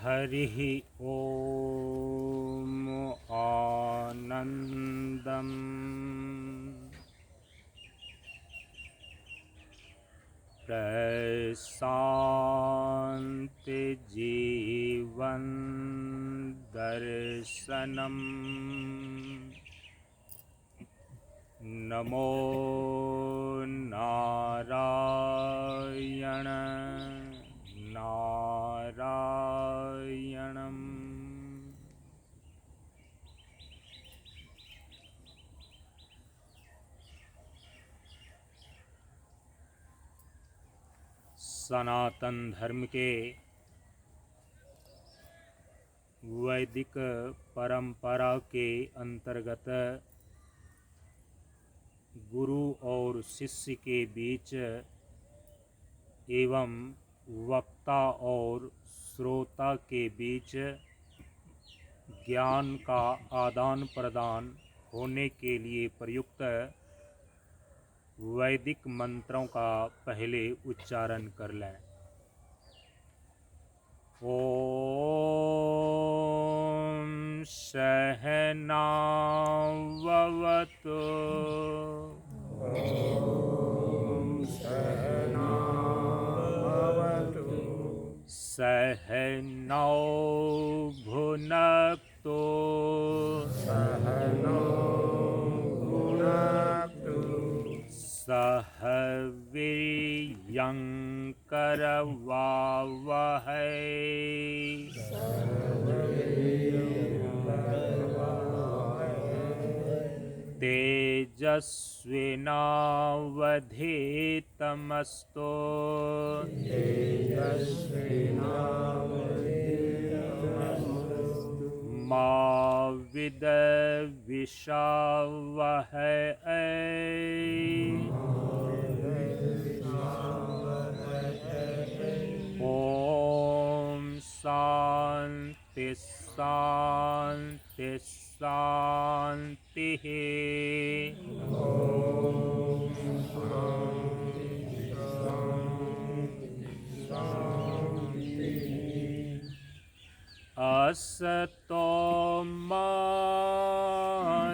हरिः ॐ आनन्दम् प्रशान्तिजीवन् दर्शनम् नमो नारायण नारायणम्। सनातन धर्म के वैदिक परंपरा के अंतर्गत गुरु और शिष्य के बीच एवं वक्ता और श्रोता के बीच ज्ञान का आदान प्रदान होने के लिए प्रयुक्त वैदिक मंत्रों का पहले उच्चारण कर लें। ओम सहनाववतु सहनौ भुनक्तु सह वीर्यं करवावहै तेजस्विनावधीतमस्तु मा विद्विषावहै ओम शांति शांति शांति। असतो मा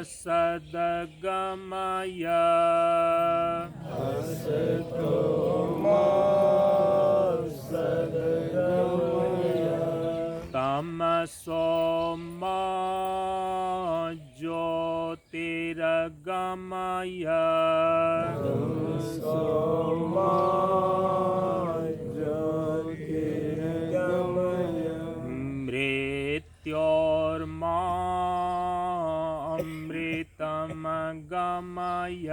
सद्गमय तमसो मा ज्योतिर्गमय मृत्योर्मा अमृतं गमय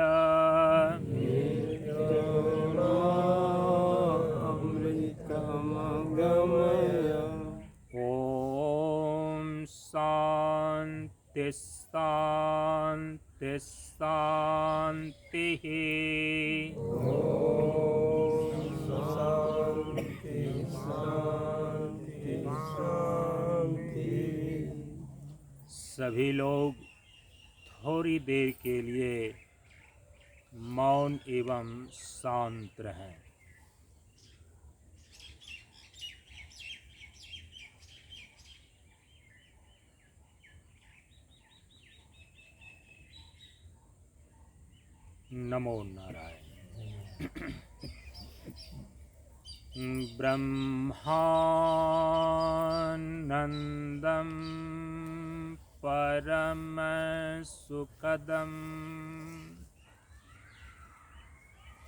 ओम शांति शांति शांति। सभी लोग थोड़ी देर के लिए मौन एवं शांत रहें। नमो नारायण। ब्रह्मानंदं परम सुखदं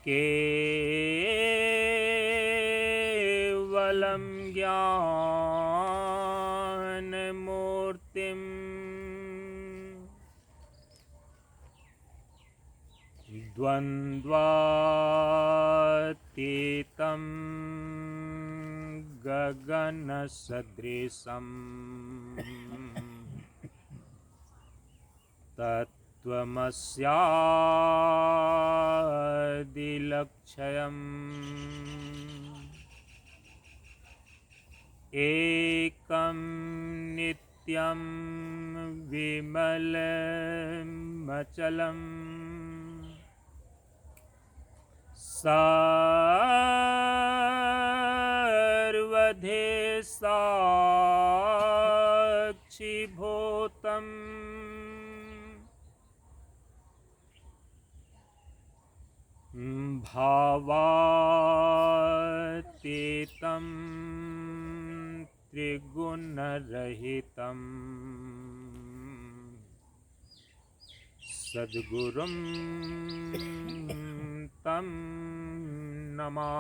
केवलं ज्ञानमूर्तिं द्वन्द्वातीतं गगनसदृशं तत्त्वमस्यादिलक्ष्यम् एकं नित्यं विमलमचलम् सर्वधि साक्षीभूतम् भावातीतं त्रिगुणरहितं सद्गुरुं तं नमामि।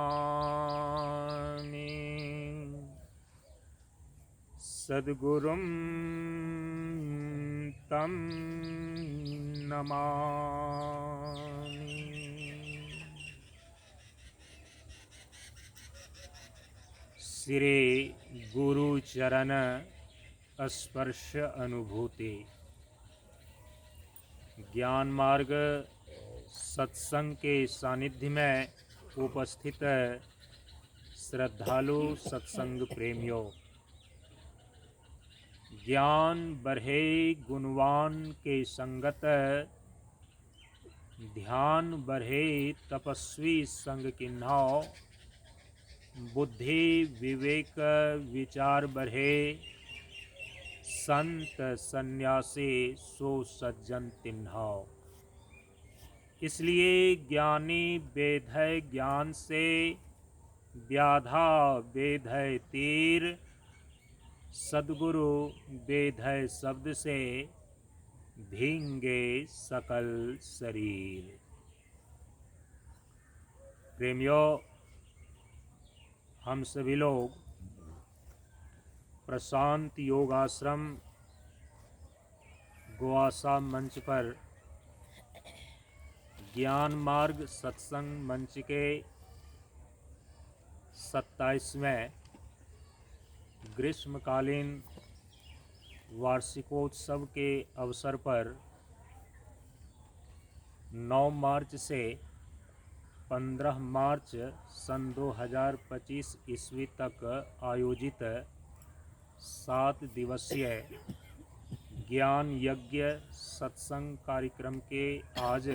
सद्गुरुं तं नमामि। श्री गुरु चरण स्पर्श अनुभूति। ज्ञान मार्ग सत्संग के सानिध्य में उपस्थित श्रद्धालु सत्संग प्रेमियों, ज्ञान बढ़े गुणवान के संगत, ध्यान बढ़े तपस्वी संग किन्हाओ, बुद्धि विवेक विचार बढ़े संत सन्यासी सो सज्जन तिन्हाओ। इसलिए ज्ञानी बेधय ज्ञान से, व्याधा बेधय तीर, सद्गुरु बेधय शब्द से, भींगे सकल शरीर। प्रेमियों, हम सभी लोग प्रशांत योगाश्रम गोआसा मंच पर ज्ञान मार्ग सत्संग मंच के 27वें ग्रीष्मकालीन वार्षिकोत्सव के अवसर पर 9 मार्च से 15 मार्च सन 2025 ईस्वी तक आयोजित 7 दिवसीय ज्ञान यज्ञ सत्संग कार्यक्रम के आज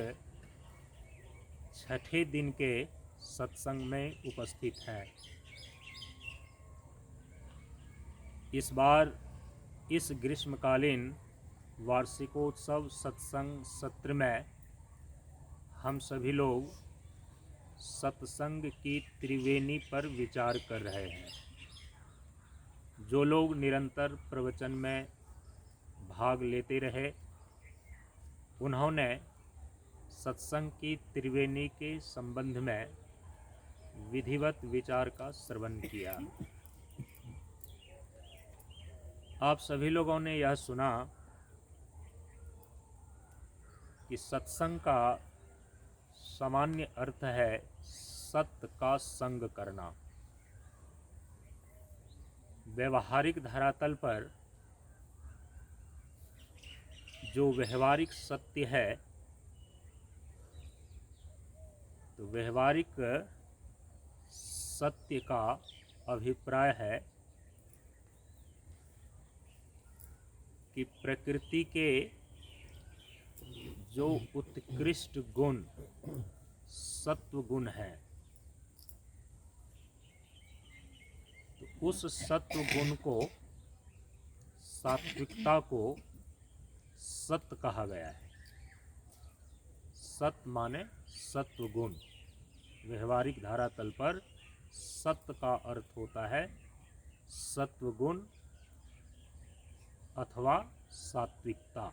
6ठे दिन के सत्संग में उपस्थित हैं। इस बार इस ग्रीष्मकालीन वार्षिकोत्सव सत्संग सत्र में हम सभी लोग सत्संग की त्रिवेणी पर विचार कर रहे हैं। जो लोग निरंतर प्रवचन में भाग लेते रहे, उन्होंने सत्संग की त्रिवेणी के संबंध में विधिवत विचार का श्रवण किया। आप सभी लोगों ने यह सुना कि सत्संग का सामान्य अर्थ है सत्य का संग करना। व्यवहारिक धरातल पर जो व्यवहारिक सत्य है, तो व्यवहारिक सत्य का अभिप्राय है कि प्रकृति के जो उत्कृष्ट गुण सत्व गुण है, तो उस सत्व गुण को, सात्विकता को सत्य कहा गया है। सत्य माने सत्व गुण। व्यवहारिक धरातल पर सत्य का अर्थ होता है सत्व गुण अथवा सात्विकता।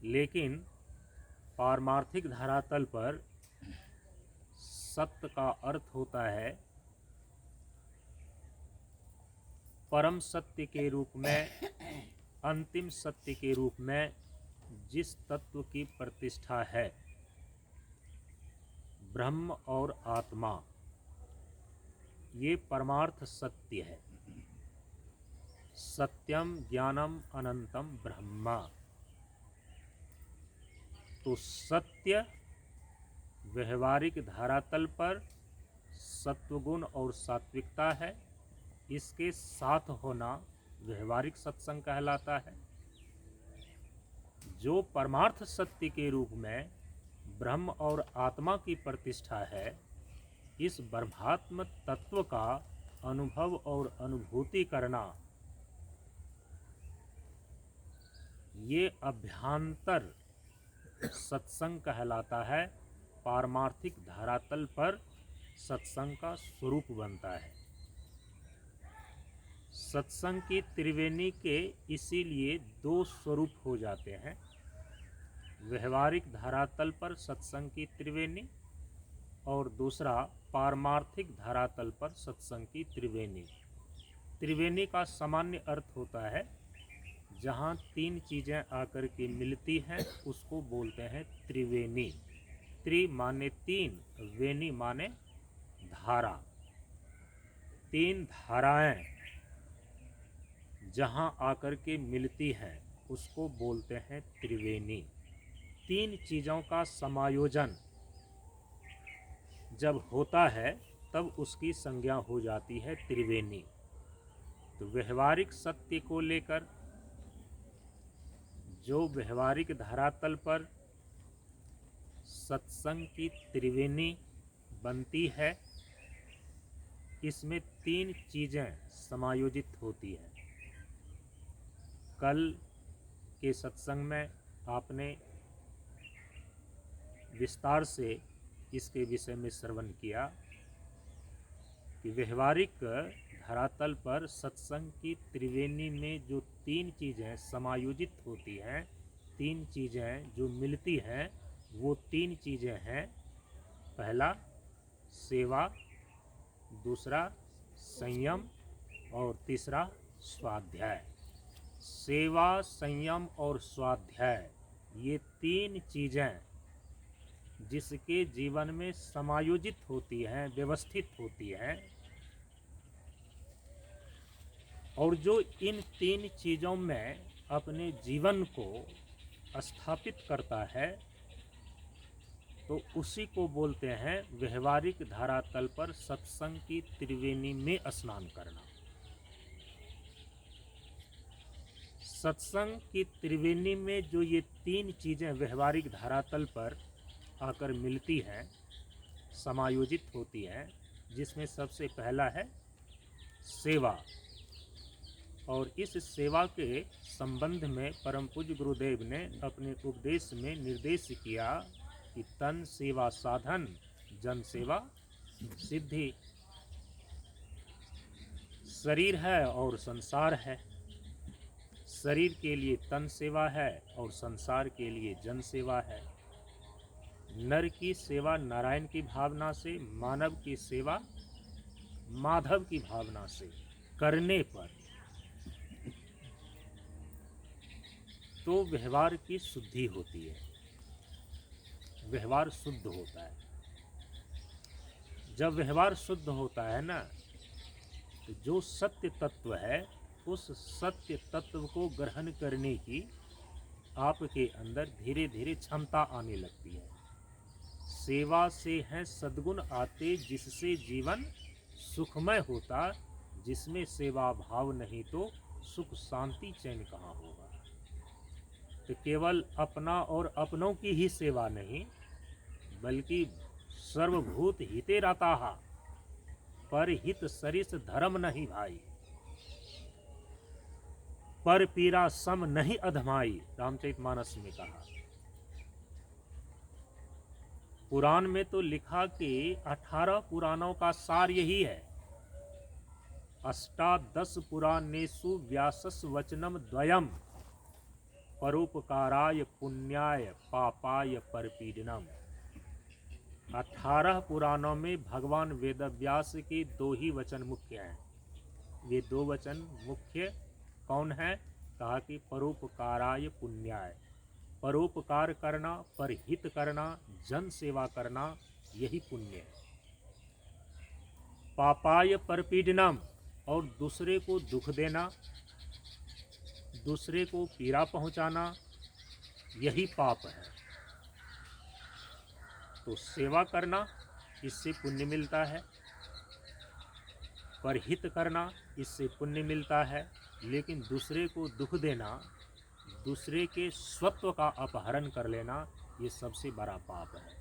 लेकिन पारमार्थिक धरातल पर सत्य का अर्थ होता है परम सत्य के रूप में, अंतिम सत्य के रूप में जिस तत्व की प्रतिष्ठा है, ब्रह्म और आत्मा, ये परमार्थ सत्य है। सत्यम ज्ञानम अनंतम ब्रह्मा। तो सत्य व्यवहारिक धरातल पर सत्वगुण और सात्विकता है, इसके साथ होना व्यवहारिक सत्संग कहलाता है। जो परमार्थ सत्य के रूप में ब्रह्म और आत्मा की प्रतिष्ठा है, इस ब्रह्मात्म तत्व का अनुभव और अनुभूति करना ये अभ्यांतर सत्संग कहलाता है। पारमार्थिक धरातल पर सत्संग का स्वरूप बनता है। सत्संग की त्रिवेणी के इसीलिए दो स्वरूप हो जाते हैं। व्यवहारिक धरातल पर सत्संग की त्रिवेणी और दूसरा पारमार्थिक धरातल पर सत्संग की त्रिवेणी। त्रिवेणी का सामान्य अर्थ होता है जहाँ तीन चीज़ें आकर के मिलती हैं उसको बोलते हैं त्रिवेणी। त्रि माने तीन, वेणी माने धारा। तीन धाराएं जहाँ आकर के मिलती हैं उसको बोलते हैं त्रिवेणी। तीन चीज़ों का समायोजन जब होता है तब उसकी संज्ञा हो जाती है त्रिवेणी। तो व्यवहारिक सत्य को लेकर जो व्यवहारिक धरातल पर सत्संग की त्रिवेणी बनती है, इसमें तीन चीज़ें समायोजित होती हैं। कल के सत्संग में आपने विस्तार से इसके विषय में श्रवण किया कि व्यवहारिक धरातल पर सत्संग की त्रिवेणी में जो तीन चीज़ें समायोजित होती हैं, तीन चीज़ें जो मिलती हैं, वो तीन चीज़ें हैं। पहला सेवा, दूसरा संयम और तीसरा स्वाध्याय। सेवा, संयम और स्वाध्याय ये तीन चीज़ें जिसके जीवन में समायोजित होती हैं, व्यवस्थित होती हैं, और जो इन तीन चीज़ों में अपने जीवन को स्थापित करता है तो उसी को बोलते हैं व्यवहारिक धरातल पर सत्संग की त्रिवेणी में स्नान करना। सत्संग की त्रिवेणी में जो ये तीन चीज़ें व्यवहारिक धरातल पर आकर मिलती हैं, समायोजित होती हैं, जिसमें सबसे पहला है सेवा। और इस सेवा के संबंध में परम पूज्य गुरुदेव ने अपने उपदेश में निर्देश किया कि तन सेवा साधन, जन सेवा सिद्धि। शरीर है और संसार है। शरीर के लिए तन सेवा है और संसार के लिए जन सेवा है। नर की सेवा नारायण की भावना से, मानव की सेवा माधव की भावना से करने पर तो व्यवहार की शुद्धि होती है, व्यवहार शुद्ध होता है। जब व्यवहार शुद्ध होता है ना, तो जो सत्य तत्व है उस सत्य तत्व को ग्रहण करने की आपके अंदर धीरे धीरे क्षमता आने लगती है। सेवा से हैं सद्गुण आते, जिससे जीवन सुखमय होता। जिसमें सेवा भाव नहीं तो सुख शांति चैन कहाँ होगा। तो केवल अपना और अपनों की ही सेवा नहीं, बल्कि सर्वभूत हिते रताः, पर हित सरिस धर्म नहीं भाई, पर पीरा सम नहीं अधमाई, रामचरितमानस में कहा। पुराण में तो लिखा कि 18 पुराणों का सार यही है। अष्टादश पुराणेषु व्यासस् वचनम द्वयम्, परोपकाराय पुण्याय पापाय परपीडनम। 18 पुराणों में भगवान वेदव्यास के दो ही वचन मुख्य हैं। वे दो वचन मुख्य कौन है? कहा कि परोपकाराय पुण्याय, परोपकार करना, परहित करना, जन सेवा करना, यही पुण्य है। पापाय परपीडनम, और दूसरे को दुख देना, दूसरे को पीड़ा पहुंचाना, यही पाप है। तो सेवा करना, इससे पुण्य मिलता है। परहित करना, इससे पुण्य मिलता है। लेकिन दूसरे को दुख देना, दूसरे के स्वत्व का अपहरण कर लेना, ये सबसे बड़ा पाप है।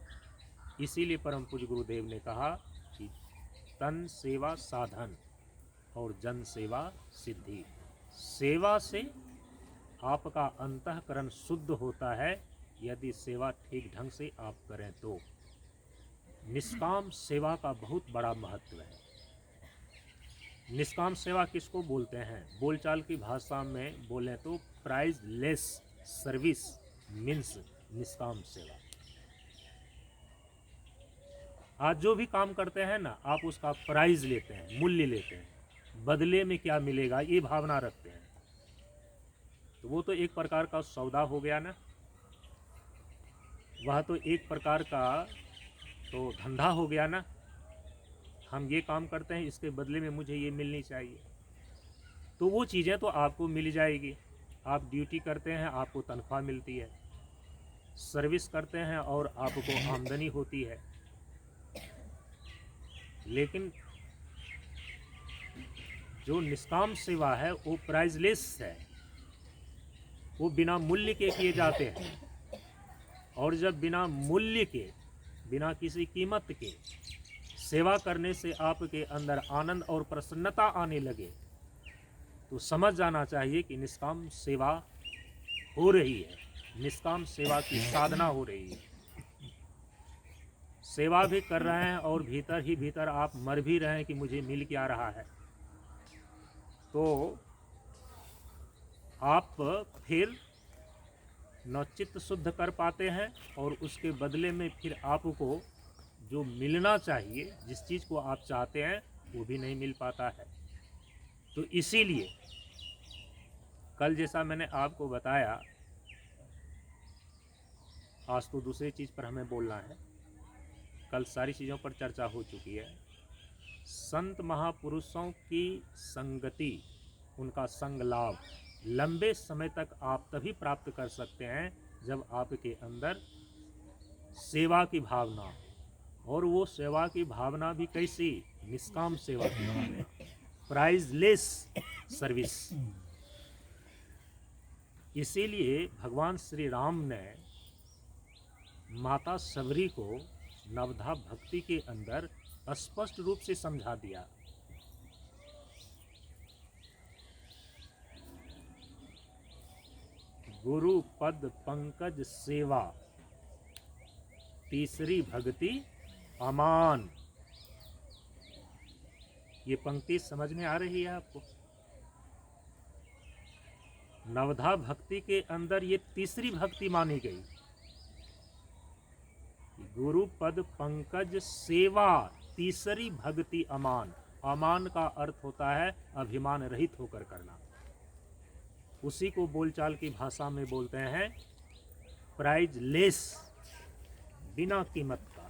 इसीलिए परम पूज्य गुरुदेव ने कहा कि तन सेवा साधन और जन सेवा सिद्धि। सेवा से आपका अंतःकरण शुद्ध होता है यदि सेवा ठीक ढंग से आप करें तो। निष्काम सेवा का बहुत बड़ा महत्व है। निष्काम सेवा किसको बोलते हैं? बोलचाल की भाषा में बोलें तो प्राइज लेस सर्विस मीन्स निष्काम सेवा। आज जो भी काम करते हैं ना, आप उसका प्राइज लेते हैं, मूल्य लेते हैं, बदले में क्या मिलेगा ये भावना रखते हैं, तो वो तो एक प्रकार का सौदा हो गया ना, वह तो एक प्रकार का तो धंधा हो गया ना। हम ये काम करते हैं, इसके बदले में मुझे ये मिलनी चाहिए, तो वो चीज़ें तो आपको मिल जाएगी। आप ड्यूटी करते हैं, आपको तनख्वाह मिलती है, सर्विस करते हैं और आपको आमदनी होती है। लेकिन जो निष्काम सेवा है वो प्राइजलेस है, वो बिना मूल्य के किए जाते हैं। और जब बिना मूल्य के, बिना किसी कीमत के सेवा करने से आपके अंदर आनंद और प्रसन्नता आने लगे, तो समझ जाना चाहिए कि निष्काम सेवा हो रही है, निष्काम सेवा की साधना हो रही है। सेवा भी कर रहे हैं और भीतर ही भीतर आप मर भी रहे हैं कि मुझे मिल क्या रहा है, तो आप फिर न चित्त शुद्ध कर पाते हैं और उसके बदले में फिर आपको जो मिलना चाहिए, जिस चीज़ को आप चाहते हैं, वो भी नहीं मिल पाता है। तो इसीलिए कल जैसा मैंने आपको बताया, आज तो दूसरी चीज़ पर हमें बोलना है, कल सारी चीज़ों पर चर्चा हो चुकी है। संत महापुरुषों की संगति, उनका संग लाभ लंबे समय तक आप तभी प्राप्त कर सकते हैं जब आपके अंदर सेवा की भावना हो, और वो सेवा की भावना भी कैसी? निष्काम सेवा की भावना, प्राइजलेस सर्विस। इसीलिए भगवान श्री राम ने माता सबरी को नवधा भक्ति के अंदर स्पष्ट रूप से समझा दिया। गुरु पद पंकज सेवा, तीसरी भक्ति अमान। ये पंक्ति समझ में आ रही है आपको? नवधा भक्ति के अंदर ये तीसरी भक्ति मानी गई। गुरु पद पंकज सेवा, तीसरी भक्ति अमान। अमान का अर्थ होता है अभिमान रहित होकर करना। उसी को बोलचाल की भाषा में बोलते हैं प्राइज लेस, बिना कीमत का।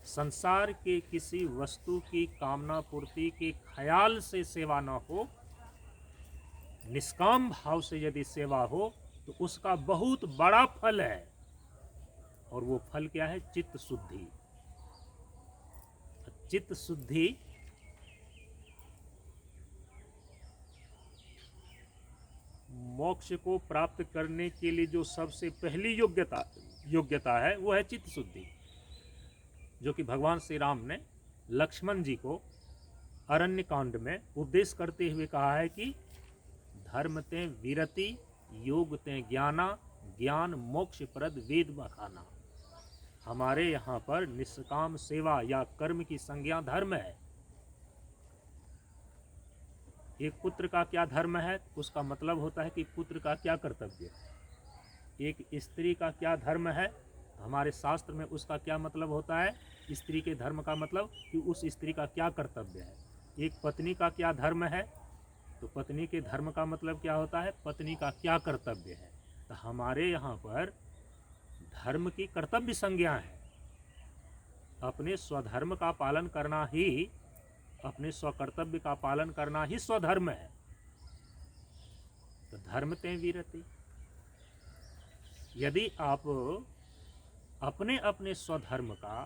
संसार के किसी वस्तु की कामना पूर्ति के ख्याल से सेवा न हो, निष्काम भाव से यदि सेवा हो तो उसका बहुत बड़ा फल है। और वो फल क्या है? चित्त शुद्धि। चित्त शुद्धि मोक्ष को प्राप्त करने के लिए जो सबसे पहली योग्यता है वो है चित्त शुद्धि, जो कि भगवान श्री राम ने लक्ष्मण जी को अरण्य कांड में उपदेश करते हुए कहा है कि धर्म ते वीरति, योग ते ज्ञाना, ज्ञान मोक्ष प्रद वेद बखाना। हमारे यहाँ पर निष्काम सेवा या कर्म की संज्ञा धर्म है। एक पुत्र का क्या धर्म है, उसका मतलब होता है कि पुत्र का क्या कर्तव्य है। एक स्त्री का क्या धर्म है, हमारे शास्त्र में उसका क्या मतलब होता है। स्त्री के धर्म का मतलब कि उस स्त्री का क्या कर्तव्य है। एक पत्नी का क्या धर्म है, तो पत्नी के धर्म का मतलब क्या होता है, पत्नी का क्या कर्तव्य है। तो हमारे यहाँ पर धर्म की कर्तव्य संज्ञा है। अपने स्वधर्म का पालन करना ही, अपने स्वकर्तव्य का पालन करना ही स्वधर्म है। तो धर्म ते वीरति। यदि आप अपने अपने स्वधर्म का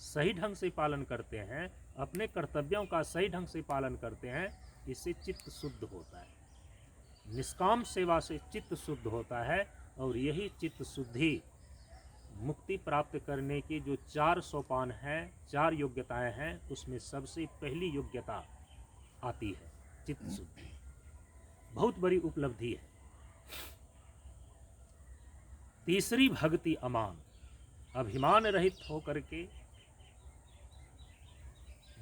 सही ढंग से पालन करते हैं, अपने कर्तव्यों का सही ढंग से पालन करते हैं, इससे चित्त शुद्ध होता है। निष्काम सेवा से चित्त शुद्ध होता है। और यही चित्त शुद्धि मुक्ति प्राप्त करने की जो 4 सोपान हैं, 4 योग्यताएं हैं, उसमें सबसे पहली योग्यता आती है चित्त शुद्धि। बहुत बड़ी उपलब्धि है। तीसरी भक्ति अमान, अभिमान रहित होकर के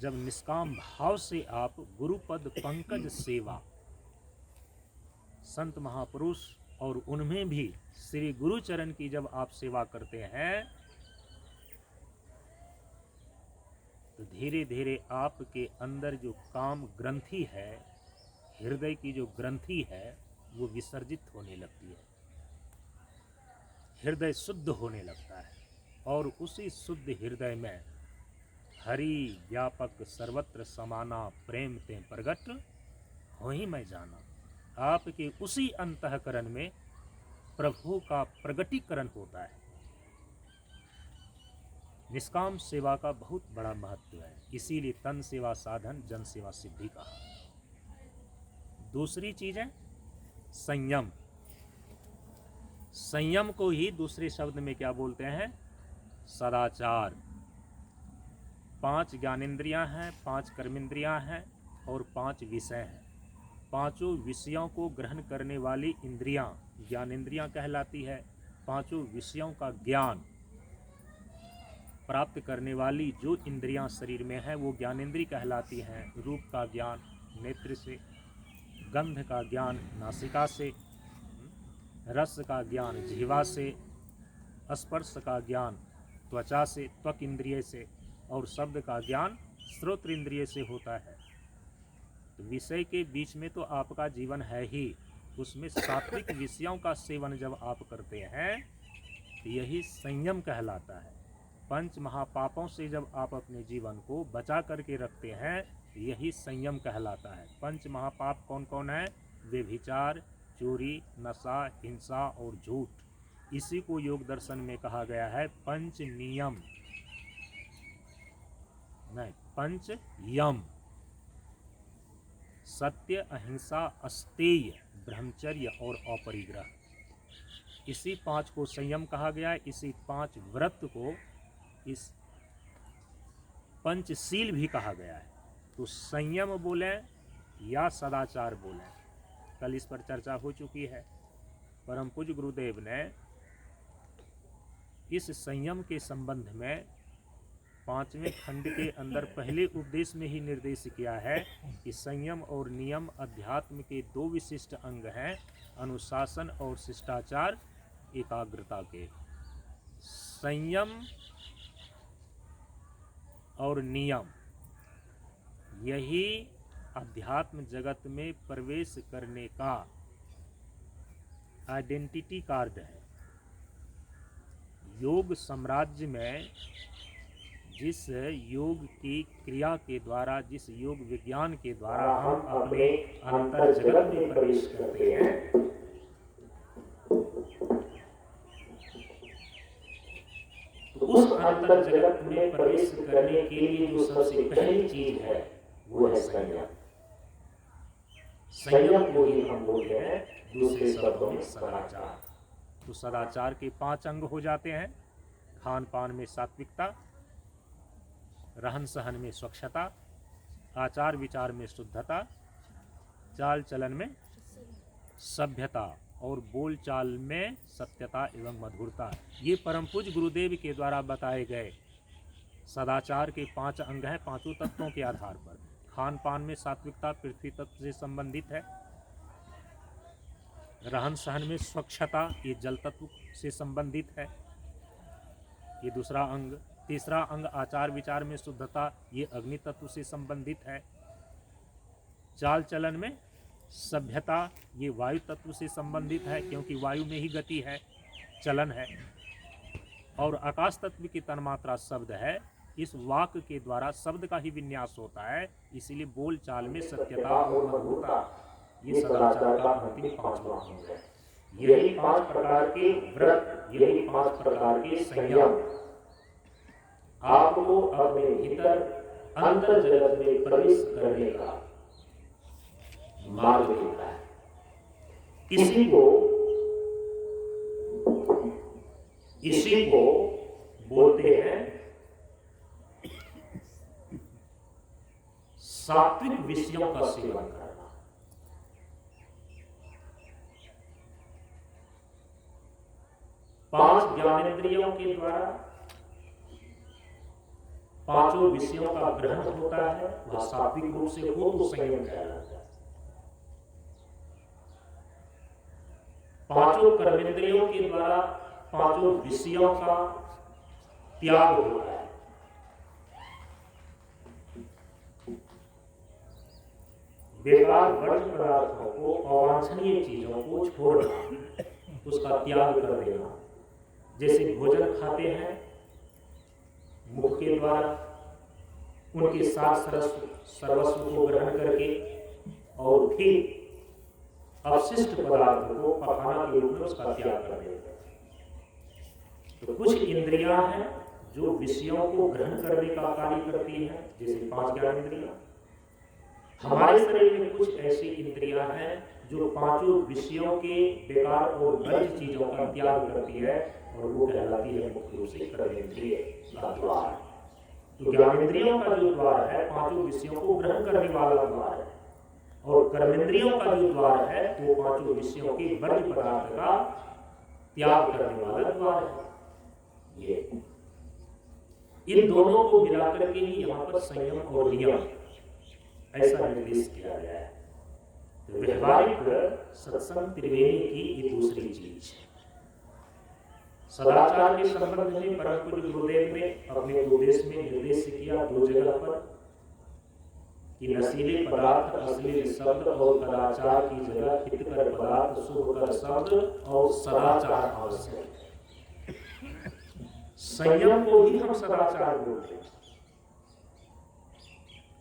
जब निष्काम भाव से आप गुरुपद पंकज सेवा, संत महापुरुष और उनमें भी श्री गुरुचरण की जब आप सेवा करते हैं तो धीरे धीरे आपके अंदर जो काम ग्रंथि है, हृदय की जो ग्रंथि है वो विसर्जित होने लगती है, हृदय शुद्ध होने लगता है और उसी शुद्ध हृदय में हरि व्यापक सर्वत्र समाना प्रेम ते प्रगट हो ही मैं जाना। आपके उसी अंतःकरण में प्रभु का प्रगटीकरण होता है। निष्काम सेवा का बहुत बड़ा महत्व है, इसीलिए तन सेवा साधन जन सेवा सिद्धि कहा। दूसरी चीज है संयम। संयम को ही दूसरे शब्द में क्या बोलते हैं? सदाचार। 5 ज्ञानेंद्रियां हैं, 5 कर्मेंद्रियां हैं और 5 विषय हैं। पांचों विषयों को ग्रहण करने वाली इंद्रियां ज्ञानेंद्रियां कहलाती है। पांचों विषयों का ज्ञान प्राप्त करने वाली जो इंद्रियां शरीर में है वो ज्ञानेंद्रिय कहलाती हैं। रूप का ज्ञान नेत्र से, गंध का ज्ञान नासिका से, रस का ज्ञान जिह्वा से, स्पर्श का ज्ञान त्वचा से, त्वक इंद्रिय से, और शब्द का ज्ञान श्रोत्र इंद्रिय से होता है। तो विषय के बीच में तो आपका जीवन है ही, उसमें सात्विक विषयों का सेवन जब आप करते हैं तो यही संयम कहलाता है। 5 महापापों से जब आप अपने जीवन को बचा करके रखते हैं यही संयम कहलाता है। 5 महापाप कौन कौन है? व्यभिचार, चोरी, नशा, हिंसा और झूठ। इसी को योग दर्शन में कहा गया है 5 नियम, नहीं 5 यम। सत्य, अहिंसा, अस्तेय, ब्रह्मचर्य और अपरिग्रह। इसी 5 को संयम कहा गया है। इसी 5 व्रत को इस पंचशील भी कहा गया है। तो संयम बोले या सदाचार बोले, कल इस पर चर्चा हो चुकी है। परम पूज्य गुरुदेव ने इस संयम के संबंध में 5वें खंड के अंदर पहले उपदेश में ही निर्देश किया है कि संयम और नियम अध्यात्म के 2 विशिष्ट अंग हैं, अनुशासन और शिष्टाचार एकाग्रता के। संयम और नियम यही अध्यात्म जगत में प्रवेश करने का आइडेंटिटी कार्ड है। योग साम्राज्य में जिस योग की क्रिया के द्वारा, जिस योग विज्ञान के द्वारा हम अपने अंतर जगत में प्रवेश करते हैं, तो उस अंतर जगत में प्रवेश करने के लिए जो सबसे पहली चीज है वो है संयम। संयम को ही हम बोलते हैं दूसरे शब्दों में सदाचार। तो सदाचार के 5 अंग हो जाते हैं। खान पान में सात्विकता, रहन सहन में स्वच्छता, आचार विचार में शुद्धता, चाल चलन में सभ्यता और बोल चाल में सत्यता एवं मधुरता। ये परम पूज्य गुरुदेव के द्वारा बताए गए सदाचार के 5 अंग हैं, 5 तत्वों के आधार पर। खान पान में सात्विकता पृथ्वी तत्व से संबंधित है। रहन सहन में स्वच्छता ये जल तत्व से संबंधित है, ये दूसरा अंग। तीसरा अंग आचार विचार में शुद्धता, ये अग्नि तत्व से संबंधित है। चाल चलन में सभ्यता, ये वायु तत्व से संबंधित है क्योंकि वायु में ही गति है, चलन है। और आकाश तत्व की तन्मात्रा शब्द है, इस वाक्य के द्वारा शब्द का ही विन्यास होता है, इसीलिए बोल चाल में सत्यता और मधुरता ये सदाचार का अंतिम 5वां अंग है। यही 5 प्रकार के व्रत, यही 5 प्रकार के संयम आपको अपने भीतर अंतर जगत में प्रवेश करने का मार्ग देता है। इसी को बोलते हैं सात्विक विषयों का सेवन करना। ज्ञानेंद्रियों के द्वारा पांचों विषयों का ग्रहण होता है, वह सात्विक रूप से हो तो संयम कहलाता है। पांचों कर्मेंद्रियों के द्वारा पांचों विषयों का त्याग होता है, बेकार वर्ज्य पदार्थों को, अवांछनीय चीजों को छोड़ना, उसका त्याग कर देना। जैसे भोजन खाते हैं मुख के द्वारा, उनके साथ सर्वस्व को ग्रहण करके और फिर अवशिष्ट पदार्थ को पखाना के रूप में उसका त्याग कर देते हैं। तो कुछ इंद्रियां हैं जो विषयों को ग्रहण करने का कार्य करती हैं, जैसे 5 ज्ञानेंद्रियां। हमारे शरीर में कुछ ऐसी इंद्रियां हैं जो पांचों विषयों के बेकार और वर्ज्य चीजों का त्याग करती है, और वो कहलाती है मुख्य रूप से कर्मेंद्रिय का द्वार। तो ज्ञानेंद्रियों का जो द्वार है पांचों विषयों को ग्रहण करने वाला द्वार है, और कर्मेंद्रियों का जो द्वार है वो पांचों विषयों के वर्ज्य पदार्थ का त्याग करने वाला द्वार है। ये इन दोनों को मिलाकर के ही यहाँ पर संयम और नियम ऐसा निर्देश किया गया है। तो व्यवहारिक सत्संग त्रिवेणी की ये दूसरी चीज है। सदाचार के संबंध में परम पूज्य गुरुदेव ने अपने उपदेश में निर्देश किया 2 जगह पर कि नशीले पदार्थ, अश्लील शब्द और कदाचार की जगह हितकर पदार्थ, शुभकर शब्द और सदाचार आवश्यक। संयम को ही हम सदाचार बोलते हैं,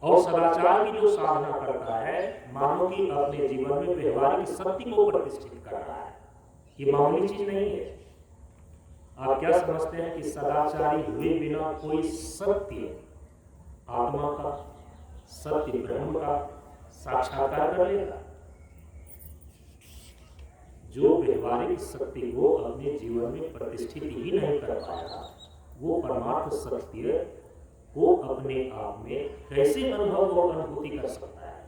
और सदाचार की जो साधना करता है मानव की अपने जीवन में व्यवहारिक सत्य को प्रतिष्ठित कर रहा है। ये मामूली चीज नहीं है। आप क्या समझते हैं कि सदाचारी हुए बिना कोई सत्य आत्मा का, सत्य ब्रह्म का साक्षात्कार कर लेगा? जो व्यवहारिक सत्य को अपने जीवन में प्रतिष्ठित ही नहीं कर पाएगा, वो परमार्थ सत्य को अपने आप में कैसे अनुभव और अनुभूति कर सकता है?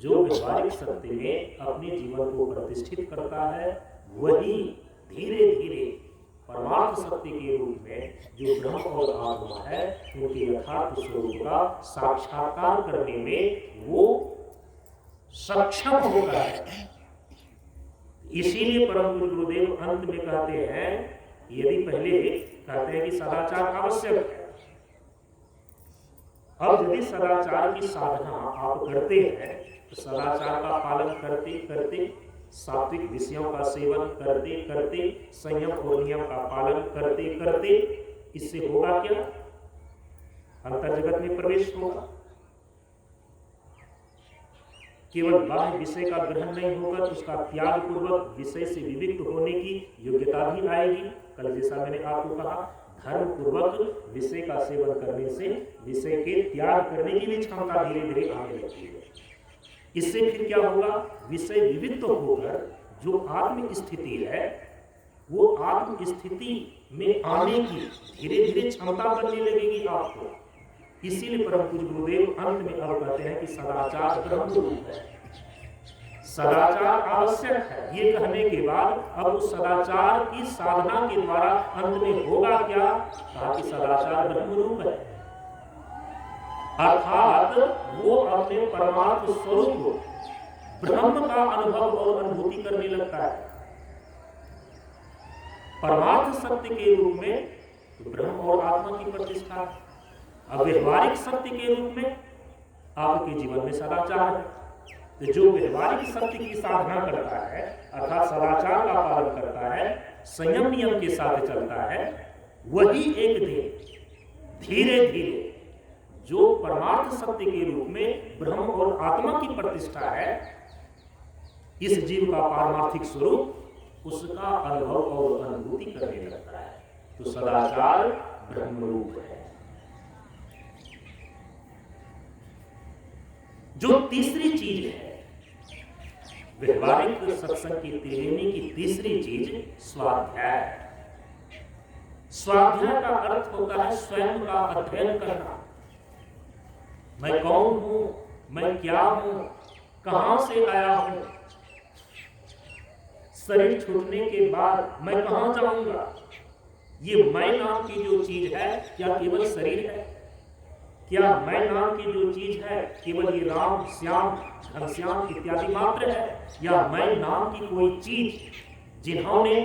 जो व्यवहारिक सत्य में अपने जीवन को प्रतिष्ठित करता है वही धीरे धीरे परमार्थ सत्य के रूप में जो ब्रह्म और आत्मा है उनके यथार्थ स्वरूप का साक्षात्कार करने में वो सक्षम होता है। इसीलिए परम गुरुदेव अंत में कहते हैं, यदि पहले कहते हैं कि सदाचार आवश्यक है, अब यदि सदाचार की साधना आप करते हैं तो सदाचार का पालन करते करते, सात्विक विषयों का सेवन करते करते, संयम और नियम का पालन करते करते, इससे होगा क्या? अंतर जगत में प्रवेश होगा। केवल बाह्य विषय का ग्रहण नहीं होगा तो उसका त्याग पूर्वक विषय से विविक्त होने की योग्यता भी आएगी। कल जैसा मैंने आपको कहा, धर्म पूर्वक विषय का सेवन करने से विषय के त्याग करने की भी क्षमता धीरे धीरे आने लगती है। इससे फिर क्या होगा? विषय विविध होकर जो आत्म स्थिति है वो आत्म स्थिति में आने की धीरे धीरे क्षमता बनने लगेगी आपको। इसीलिए परम पूज्य गुरुदेव अंत में अब कहते हैं कि सदाचार ब्रह्म रूप है, सदाचार आवश्यक है। ये कहने के बाद अब उस सदाचार की साधना के द्वारा अंत में होगा क्या? कहा कि सदाचार ब्रह्म रूप है, अर्थात वो अपने परमार्थ स्वरूप ब्रह्म का अनुभव और अनुभूति करने लगता है। परमार्थ सत्य के रूप में तो ब्रह्म और आत्मा की प्रतिष्ठा, अब व्यवहारिक सत्य के रूप में आपके जीवन में सदाचार है। तो जो व्यवहारिक सत्य की साधना करता है अर्थात सदाचार का पालन करता है, संयम नियम के साथ चलता है, वही एक दिन धीरे धीरे जो परमार्थ सत्य के रूप में ब्रह्म और आत्मा की प्रतिष्ठा है, इस जीव का पारमार्थिक स्वरूप उसका अनुभव और अनुभूति करने लगता है। तो सदाचार ब्रह्म रूप है। जो तीसरी चीज है व्यवहारिक सत्संग की त्रिवेणी की तीसरी चीज स्वाध्याय। स्वाध्याय का अर्थ होता है स्वयं का अध्ययन करना। मैं कौन हूं, मैं क्या हूं, कहां से आया हूं, शरीर छूटने के बाद मैं कहां जाऊंगा? ये मैं नाम की जो चीज है क्या केवल शरीर है? क्या मैं नाम की जो चीज है केवल ये राम, श्याम, घनश्याम इत्यादि मात्र है? या मैं नाम की कोई चीज जिन्होंने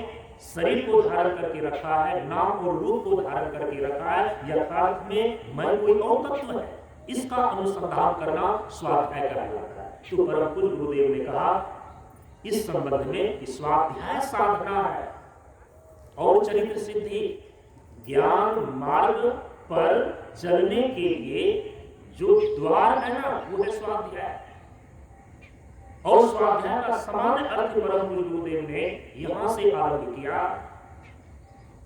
शरीर को धारण करके रखा है, नाम और रूप को धारण करके रखा है, यथार्थ में मैं कोई और तत्व है? इसका अनुसंधान करना स्वाध्याय कहलाता है। तो परम पूज्य गुरुदेव ने कहा इस संबंध में कि स्वाध्याय साधना है और चरित्र सिद्धि, ज्ञान मार्ग पर चलने के लिए जो द्वार है ना वो है स्वाध्याय। और स्वाध्याय का सामान्य अर्थ परम पूज्य गुरुदेव ने यहां से आरंभ किया,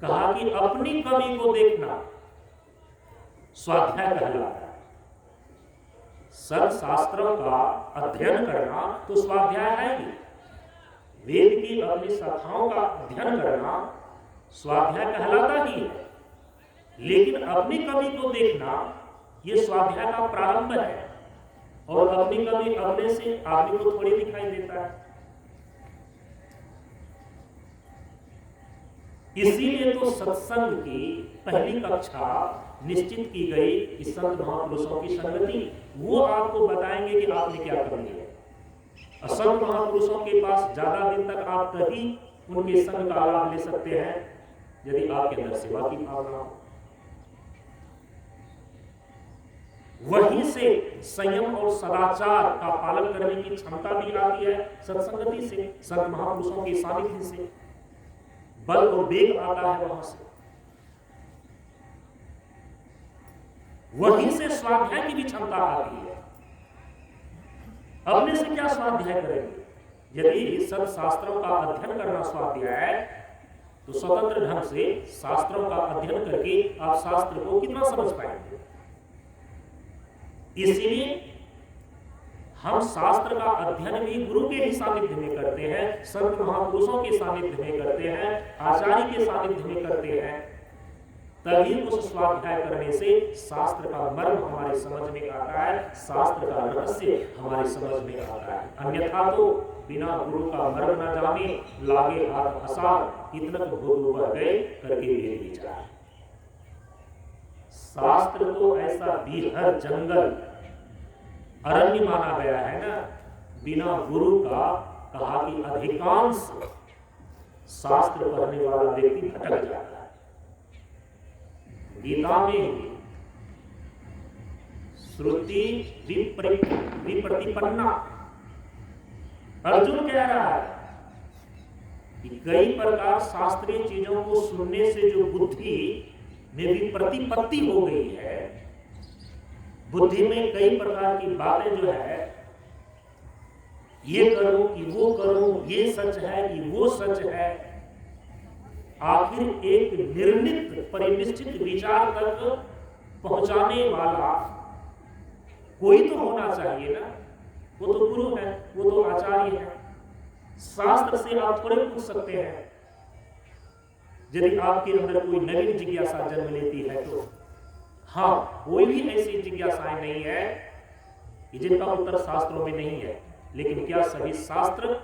कहा कि अपनी कमी को देखना स्वाध्याय कहलाता है। सब शास्त्रों का अध्ययन करना तो स्वाध्याय है ही, वेद की अपनी शाखाओं का अध्ययन करना स्वाध्याय कहलाता ही है। लेकिन अपनी कमी को देखना ये स्वाध्याय का प्रारंभ है। और अपनी कमी अपने से आदमी को थोड़ी दिखाई देता है। इसीलिए तो सत्संग की पहली कक्षा निश्चित की गई कि संत महापुरुषों की संगति, वो आपको बताएंगे कि आपने क्या करनी है। असंत महापुरुषों के पास ज्यादा दिन तक आप तभी उनके संग का लाभ ले सकते हैं यदि आपके अंदर सेवा की भावना हो। वहीं से संयम और सदाचार का पालन करने की क्षमता भी आती है सत्संगति से, संत महापुरुषों के सानिध्य से बल और वेग आता है वहां से। वहीं से स्वाध्याय की भी क्षमता आती है। अपने से क्या स्वाध्याय करेंगे? यदि सब शास्त्रों का अध्ययन करना स्वाध्याय है तो स्वतंत्र ढंग से शास्त्रों का अध्ययन करके आप शास्त्र को कितना समझ पाएंगे। इसलिए हम शास्त्र का अध्ययन भी गुरु के ही सानिध्य में करते हैं, संत महापुरुषों के सानिध्य में करते हैं, आचार्य के सानिध्य में करते हैं। तभी उस स्वाध्याय करने से शास्त्र का मर्म हमारी समझ में आता है, शास्त्र का रहस्य हमारी समझ में आता है। अन्यथा तो बिना गुरु का मर्म न जाने लागे हाथ असार कितनक भोग बह गए करके ले विचार। शास्त्र को ऐसा बीहर जंगल अरण्य माना गया है ना, बिना गुरु का कहा कि अधिकांश शास्त्र पढ़ने वाला व्यक्ति भटक जाता है। गीता में श्रुति विप्रतिपन्ना, अर्जुन कह रहा है कि कई प्रकार शास्त्रीय चीजों को सुनने से जो बुद्धि में भी प्रतिपत्ति हो गई है, बुद्धि में कई प्रकार की बातें जो है, ये करूं कि वो करूं, ये सच है कि वो सच है, आखिर एक निर्णित परिनिश्चित विचार तक पहुंचाने वाला कोई तो होना चाहिए ना। वो तो गुरु है, वो तो आचार्य है। शास्त्र से आप थोड़े पूछ सकते हैं। यदि आपके अंदर कोई नवीन जिज्ञासा जन्म लेती है तो हाँ, कोई भी ऐसी जिज्ञासाएं नहीं है कि जिनका उत्तर शास्त्रों में नहीं है। लेकिन क्या सभी शास्त्र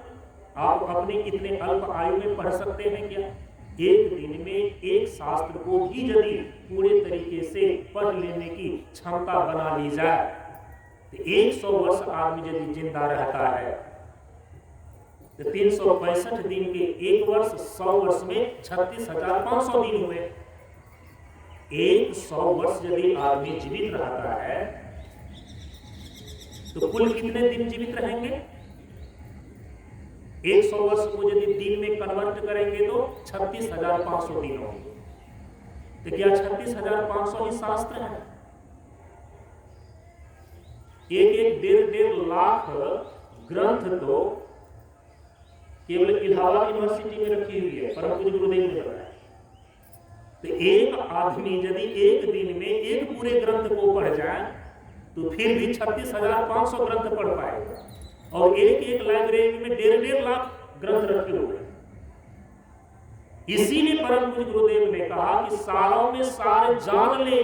आप अपने इतने अल्प आयु में पढ़ सकते हैं? क्या एक दिन में एक शास्त्र को भी यदि पूरे तरीके से पढ़ लेने की क्षमता बना ली जाए तो 100 वर्ष आदमी यदि जिंदा रहता है तो 365 दिन के एक वर्ष, 100 वर्ष में 36,500 दिन हुए। 100 वर्ष यदि आदमी जीवित रहता है तो कुल कितने दिन जीवित रहेंगे? 100 वर्ष को यदि दिन में कन्वर्ट करेंगे तो 36,500 दिन होंगे। तो क्या 36,500 ही शास्त्र है? एक 1.5 लाख ग्रंथ तो केवल इलाहाबाद यूनिवर्सिटी में रखी हुई है, परम पूज्य गुरुदेव ने बताया। तो एक आदमी यदि एक दिन में एक पूरे ग्रंथ को पढ़ जाए तो फिर भी 36,500 ग्रंथ पढ़ पाएगा। और एक लाइब्रेरी में 1.5 लाख ग्रंथ रखे हुए। इसीलिए परम पूज्य गुरुदेव ने कहा कि सारों में सार जान ले,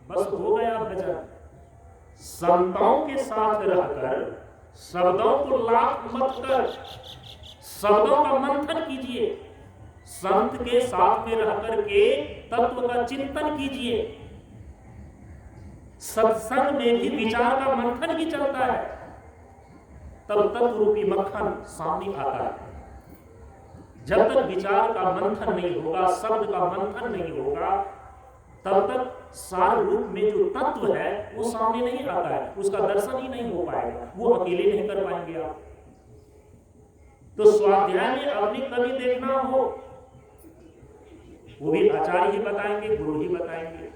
बस हो गया भजन। संतों के साथ रहकर शब्दों को लाख मत कर, शब्दों का मंथन कीजिए, संत के साथ में रह करके तत्व का चिंतन कीजिए। सत्संग में भी विचार का मंथन ही चलता है, तब तत्व रूपी मक्खन सामने आता है। जब तक विचार का मंथन नहीं होगा, शब्द का मंथन नहीं होगा, तब तक सार रूप में जो तत्व है वो सामने नहीं आता है, उसका दर्शन ही नहीं हो पाएगा, वो अकेले नहीं कर पाएंगे आप। तो स्वाध्याय में अपनी कमी देखना हो, वो भी आचार्य ही बताएंगे, गुरु ही बताएंगे।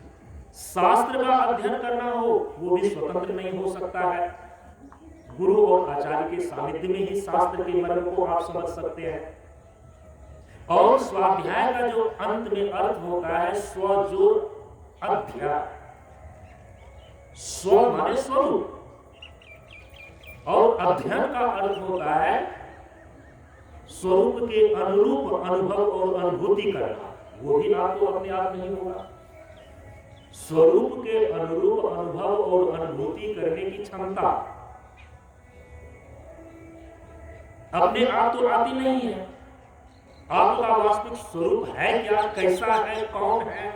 शास्त्र का अध्ययन करना हो, वो भी स्वतंत्र नहीं हो सकता है। गुरु और आचार्य के सानिध्य में ही शास्त्र के मर्म को आप समझ सकते हैं। और स्वाध्याय का जो अंत में अर्थ होता है स्वजोर अध्याय, स्व माने स्वरूप, और अध्ययन का अर्थ होता है स्वरूप के अनुरूप अनुभव और अनुभूति करना। वो भी आपको अपने आप नहीं होगा। स्वरूप के अनुरूप अनुभव और अनुभूति करने की क्षमता अपने आप तो आती नहीं है। आपका वास्तविक स्वरूप है क्या, कैसा है, कौन है?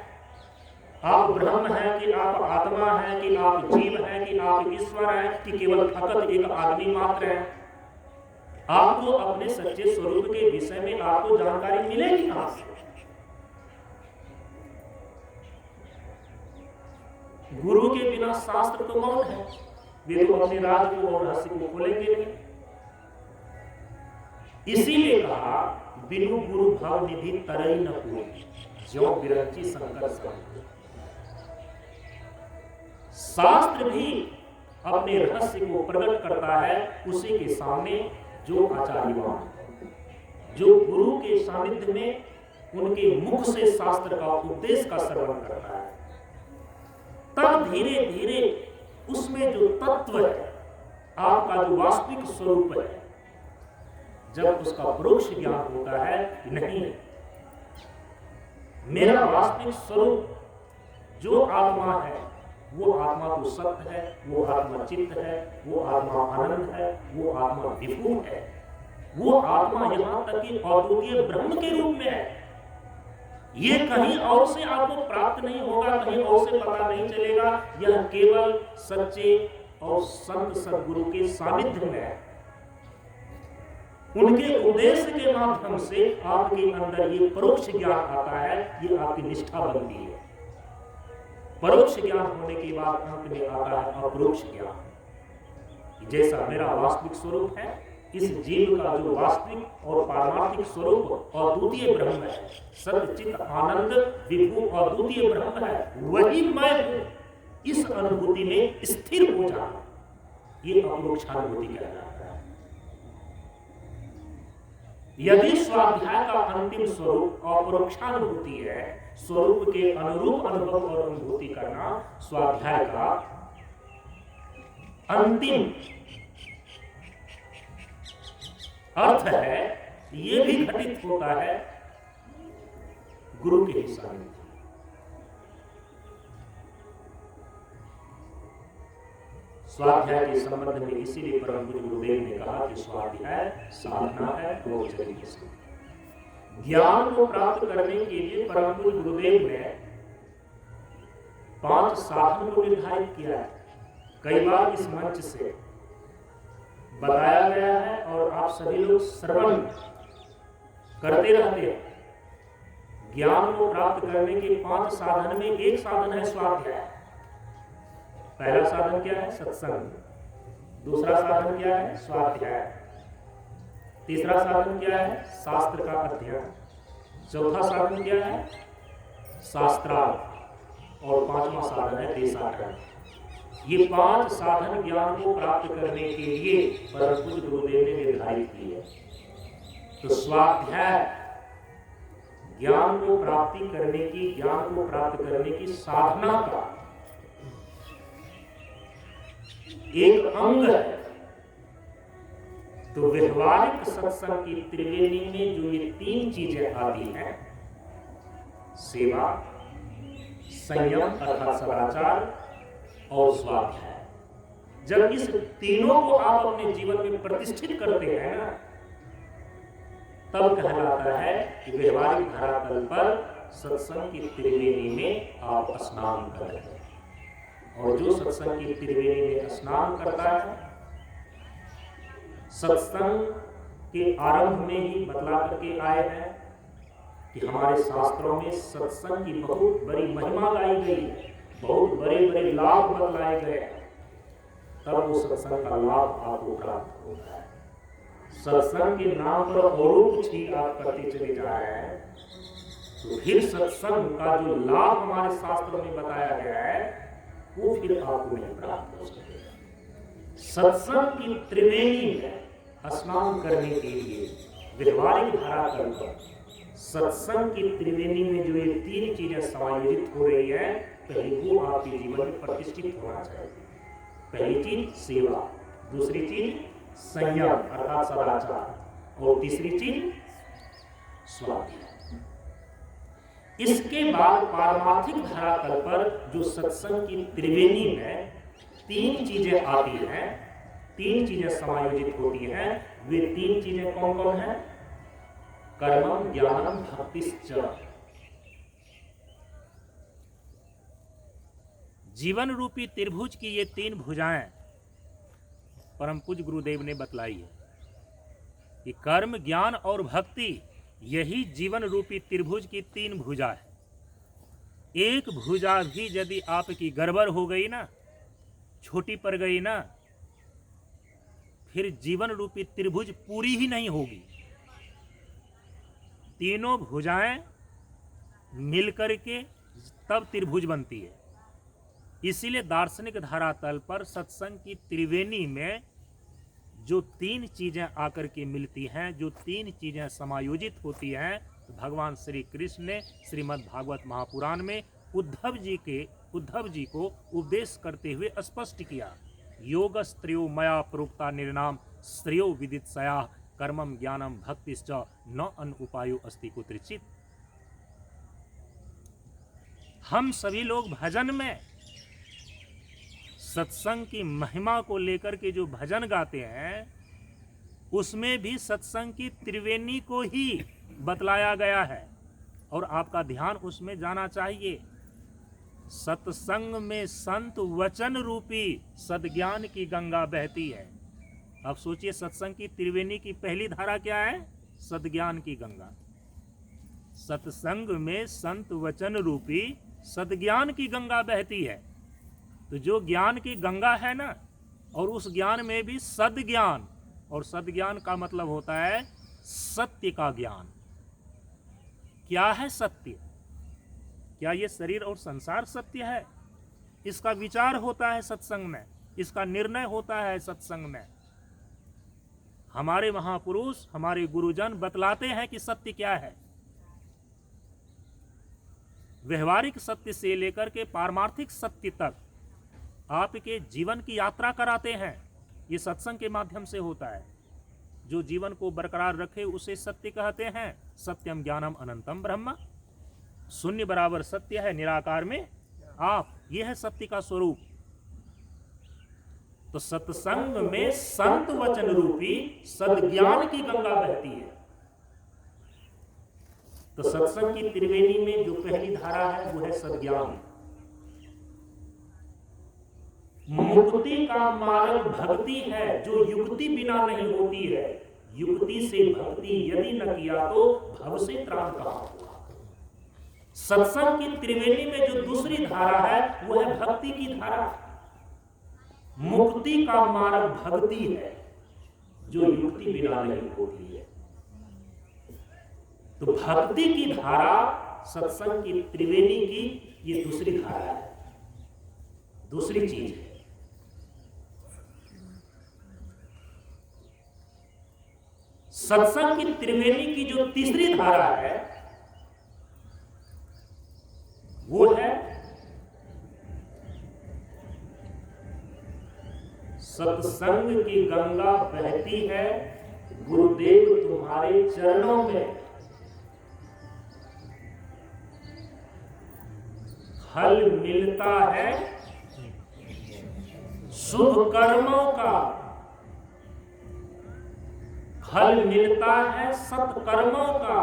आप ब्रह्म हैं कि आप आत्मा हैं कि आप जीव हैं कि आप ईश्वर हैं कि केवल फकत एक आदमी मात्र है? आपको अपने सच्चे स्वरूप के विषय में आपको जानकारी मिलेगी कहां से? गुरु के बिना शास्त्र तो मौन है, वे तो अपने राज को और रहस्य को खोलेंगे नहीं। इसीलिए कहा बिनु गुरु भाव निधि तरई न कोई, ज्यों बिरंची शंकर सा। शास्त्र भी अपने रहस्य को प्रकट करता है उसी के सामने जो आचार्यवान, जो गुरु के सानिध्य में उनके मुख से शास्त्र का उपदेश का श्रवण करता है। तब धीरे धीरे उसमें जो तत्व है, आपका जो वास्तविक स्वरूप है, जब उसका परोक्ष ज्ञान होता है, नहीं मेरा वास्तविक स्वरूप जो आत्मा है, वो आत्मा तो सत्य है, वो आत्मा चित्त है, वो आत्मा आनंद है, वो आत्मा विभु है, वो आत्मा यहां तक कि अद्वितीय ब्रह्म के रूप में है। ये कहीं और से आपको प्राप्त नहीं होगा, कहीं और से पता नहीं चलेगा। यह केवल सच्चे और संत सद्गुरु के सानिध्य में है। उनके उपदेश के माध्यम से आपके अंदर ये परोक्ष ज्ञान आता है, ये आपकी निष्ठा बनती है। परोक्ष ज्ञान होने के बाद अंत में आता है अपरोक्ष ज्ञान। जैसा मेरा वास्तविक स्वरूप है, इस जीव का जो वास्तविक और पारमार्थिक स्वरूप और द्वितीय ब्रह्म है, सत्य चित्त आनंद विभु और द्वितीय ब्रह्म है, वही मैं हूं। इस अनुभूति में स्थिर हो जाना, ये अपरोक्षानुभूति कहलाता है। यदि स्वाध्याय का अंतिम स्वरूप अपरोक्षानुभूति है, स्वरूप के अनुरूप अनुभव और अनुभूति करना स्वाध्याय का अंतिम अर्थ है, ये भी घटित होता है गुरु के हिसाब से। स्वाध्याय के संबंध में इसीलिए परम पूज्य गुरुदेव ने कहा कि स्वाध्याय साधना है, ज्ञान को प्राप्त करने के लिए परम पूज्य गुरुदेव ने 5 साधन को निर्धारित किया है। कई बार इस मंच से बताया गया है और आप सभी लोग श्रवण करते रहते हैं। ज्ञान को प्राप्त करने के 5 साधन में एक साधन है स्वाध्याय। पहला साधन क्या है? सत्संग। दूसरा साधन क्या है? स्वाध्याय। तीसरा साधन क्या है? शास्त्र का अध्ययन। चौथा साधन क्या है? शास्त्रार्थ। और 5वां साधन है देशाटन। ये 5 साधन ज्ञान को प्राप्त करने के लिए परम पूज्य गुरुदेव ने निर्धारित किए। तो स्वाध्याय ज्ञान को प्राप्ति करने की, ज्ञान को प्राप्त करने की साधना का एक अंग है। तो व्यवहारिक सत्संग की त्रिवेणी में जो ये 3 चीजें आती हैं, सेवा, संयम अर्थात सदाचार और स्वाध्याय, जब इस तीनों को आप अपने जीवन में प्रतिष्ठित करते हैं ना, तब कहलाता है कि व्यवहारिक धरातल पर सत्संग की त्रिवेणी में आप स्नान कर रहे हैं। और जो सत्संग की त्रिवेणी में स्नान करता है, सत्संग के आरंभ में ही बतला करके आए हैं कि हमारे शास्त्रों में सत्संग की बहुत बड़ी महिमा गाई गई है, बहुत बड़े बड़े लाभ बतलाए गए, तब वो सत्संग का लाभ आपको प्राप्त होता है। सत्संग के नाम पर और कुछ भी आप करते चले जा रहे हैं, तो फिर सत्संग का जो लाभ हमारे शास्त्रों में बताया गया है वो फिर आपको नहीं प्राप्त हो सकेगा। सत्संग की त्रिवेणी में स्नान करने के लिए व्यवहारिक धरातल पर सत्संग की त्रिवेणी में जो ये तीन चीजें समायोजित हो रही है, पहली वो आपके जीवन में प्रतिष्ठित होना चाहिए। पहली चीज सेवा, दूसरी चीज संयम अर्थात सदाचार, और तीसरी चीज स्वाध्याय। इसके बाद पारमार्थिक धरातल पर जो सत्संग की त्रिवेणी में तीन चीजें आती हैं, तीन चीजें समायोजित होती हैं, वे तीन चीजें कौन कौन हैं? कर्मम ज्ञानम भक्तिश्च। जीवन रूपी त्रिभुज की ये तीन भुजाएं परम पूज्य गुरुदेव ने बतलाई है कि कर्म, ज्ञान और भक्ति, यही जीवन रूपी त्रिभुज की तीन भुजा है। एक भुजा भी यदि आपकी गड़बड़ हो गई ना, छोटी पड़ गई ना, फिर जीवन रूपी त्रिभुज पूरी ही नहीं होगी। तीनों भुजाएं मिलकर के तब त्रिभुज बनती है। इसीलिए दार्शनिक धरातल पर सत्संग की त्रिवेणी में जो तीन चीजें आकर के मिलती हैं, जो तीन चीजें समायोजित होती हैं, तो भगवान श्री कृष्ण ने श्रीमद् भागवत महापुराण में उद्धव जी को उपदेश करते हुए स्पष्ट किया। योग स्त्रियो मया प्रोक्ता निर्नाम श्रेयो विदित्सया कर्मम ज्ञानम भक्तिश्च न अन उपायो अस्ति कुत्रचित्। हम सभी लोग भजन में सत्संग की महिमा को लेकर के जो भजन गाते हैं, उसमें भी सत्संग की त्रिवेणी को ही बतलाया गया है और आपका ध्यान उसमें जाना चाहिए। सत्संग में संत वचन रूपी सद्ज्ञान की गंगा बहती है। अब सोचिए, सत्संग की त्रिवेणी की पहली धारा क्या है? सद्ज्ञान की गंगा। सत्संग में संत वचन रूपी सद्ज्ञान की गंगा बहती है। तो जो ज्ञान की गंगा है ना, और उस ज्ञान में भी सद्ज्ञान, और सद्ज्ञान का मतलब होता है सत्य का ज्ञान। क्या है सत्य? क्या ये शरीर और संसार सत्य है? इसका विचार होता है सत्संग में, इसका निर्णय होता है सत्संग में। हमारे महापुरुष, हमारे गुरुजन बतलाते हैं कि सत्य क्या है। व्यवहारिक सत्य से लेकर के पारमार्थिक सत्य तक आपके जीवन की यात्रा कराते हैं। ये सत्संग के माध्यम से होता है। जो जीवन को बरकरार रखे उसे सत्य कहते हैं। सत्यम ज्ञानम अनंतम ब्रह्म। शून्य बराबर सत्य है, निराकार में आप, यह है सत्य का स्वरूप। तो सत्संग में संत वचन रूपी सद्ज्ञान की गंगा बहती है। तो सत्संग की त्रिवेणी में जो पहली धारा है वो है सद्ज्ञान। मुक्ति का मार्ग भक्ति है, जो युक्ति बिना नहीं होती है। युक्ति से भक्ति यदि न किया तो भव से त्राण कहां होगा। सत्संग की त्रिवेणी में जो दूसरी धारा है वो है भक्ति की धारा। मुक्ति का मार्ग भक्ति है, जो युक्ति बिना नहीं होती है। तो भक्ति की धारा सत्संग की त्रिवेणी की ये दूसरी धारा है, दूसरी चीज है। सत्संग की त्रिवेणी की जो तीसरी धारा है वो है सत्संग की गंगा बहती है गुरुदेव तुम्हारे चरणों में। फल मिलता है शुभ कर्मों का, फल मिलता है सत्कर्मों का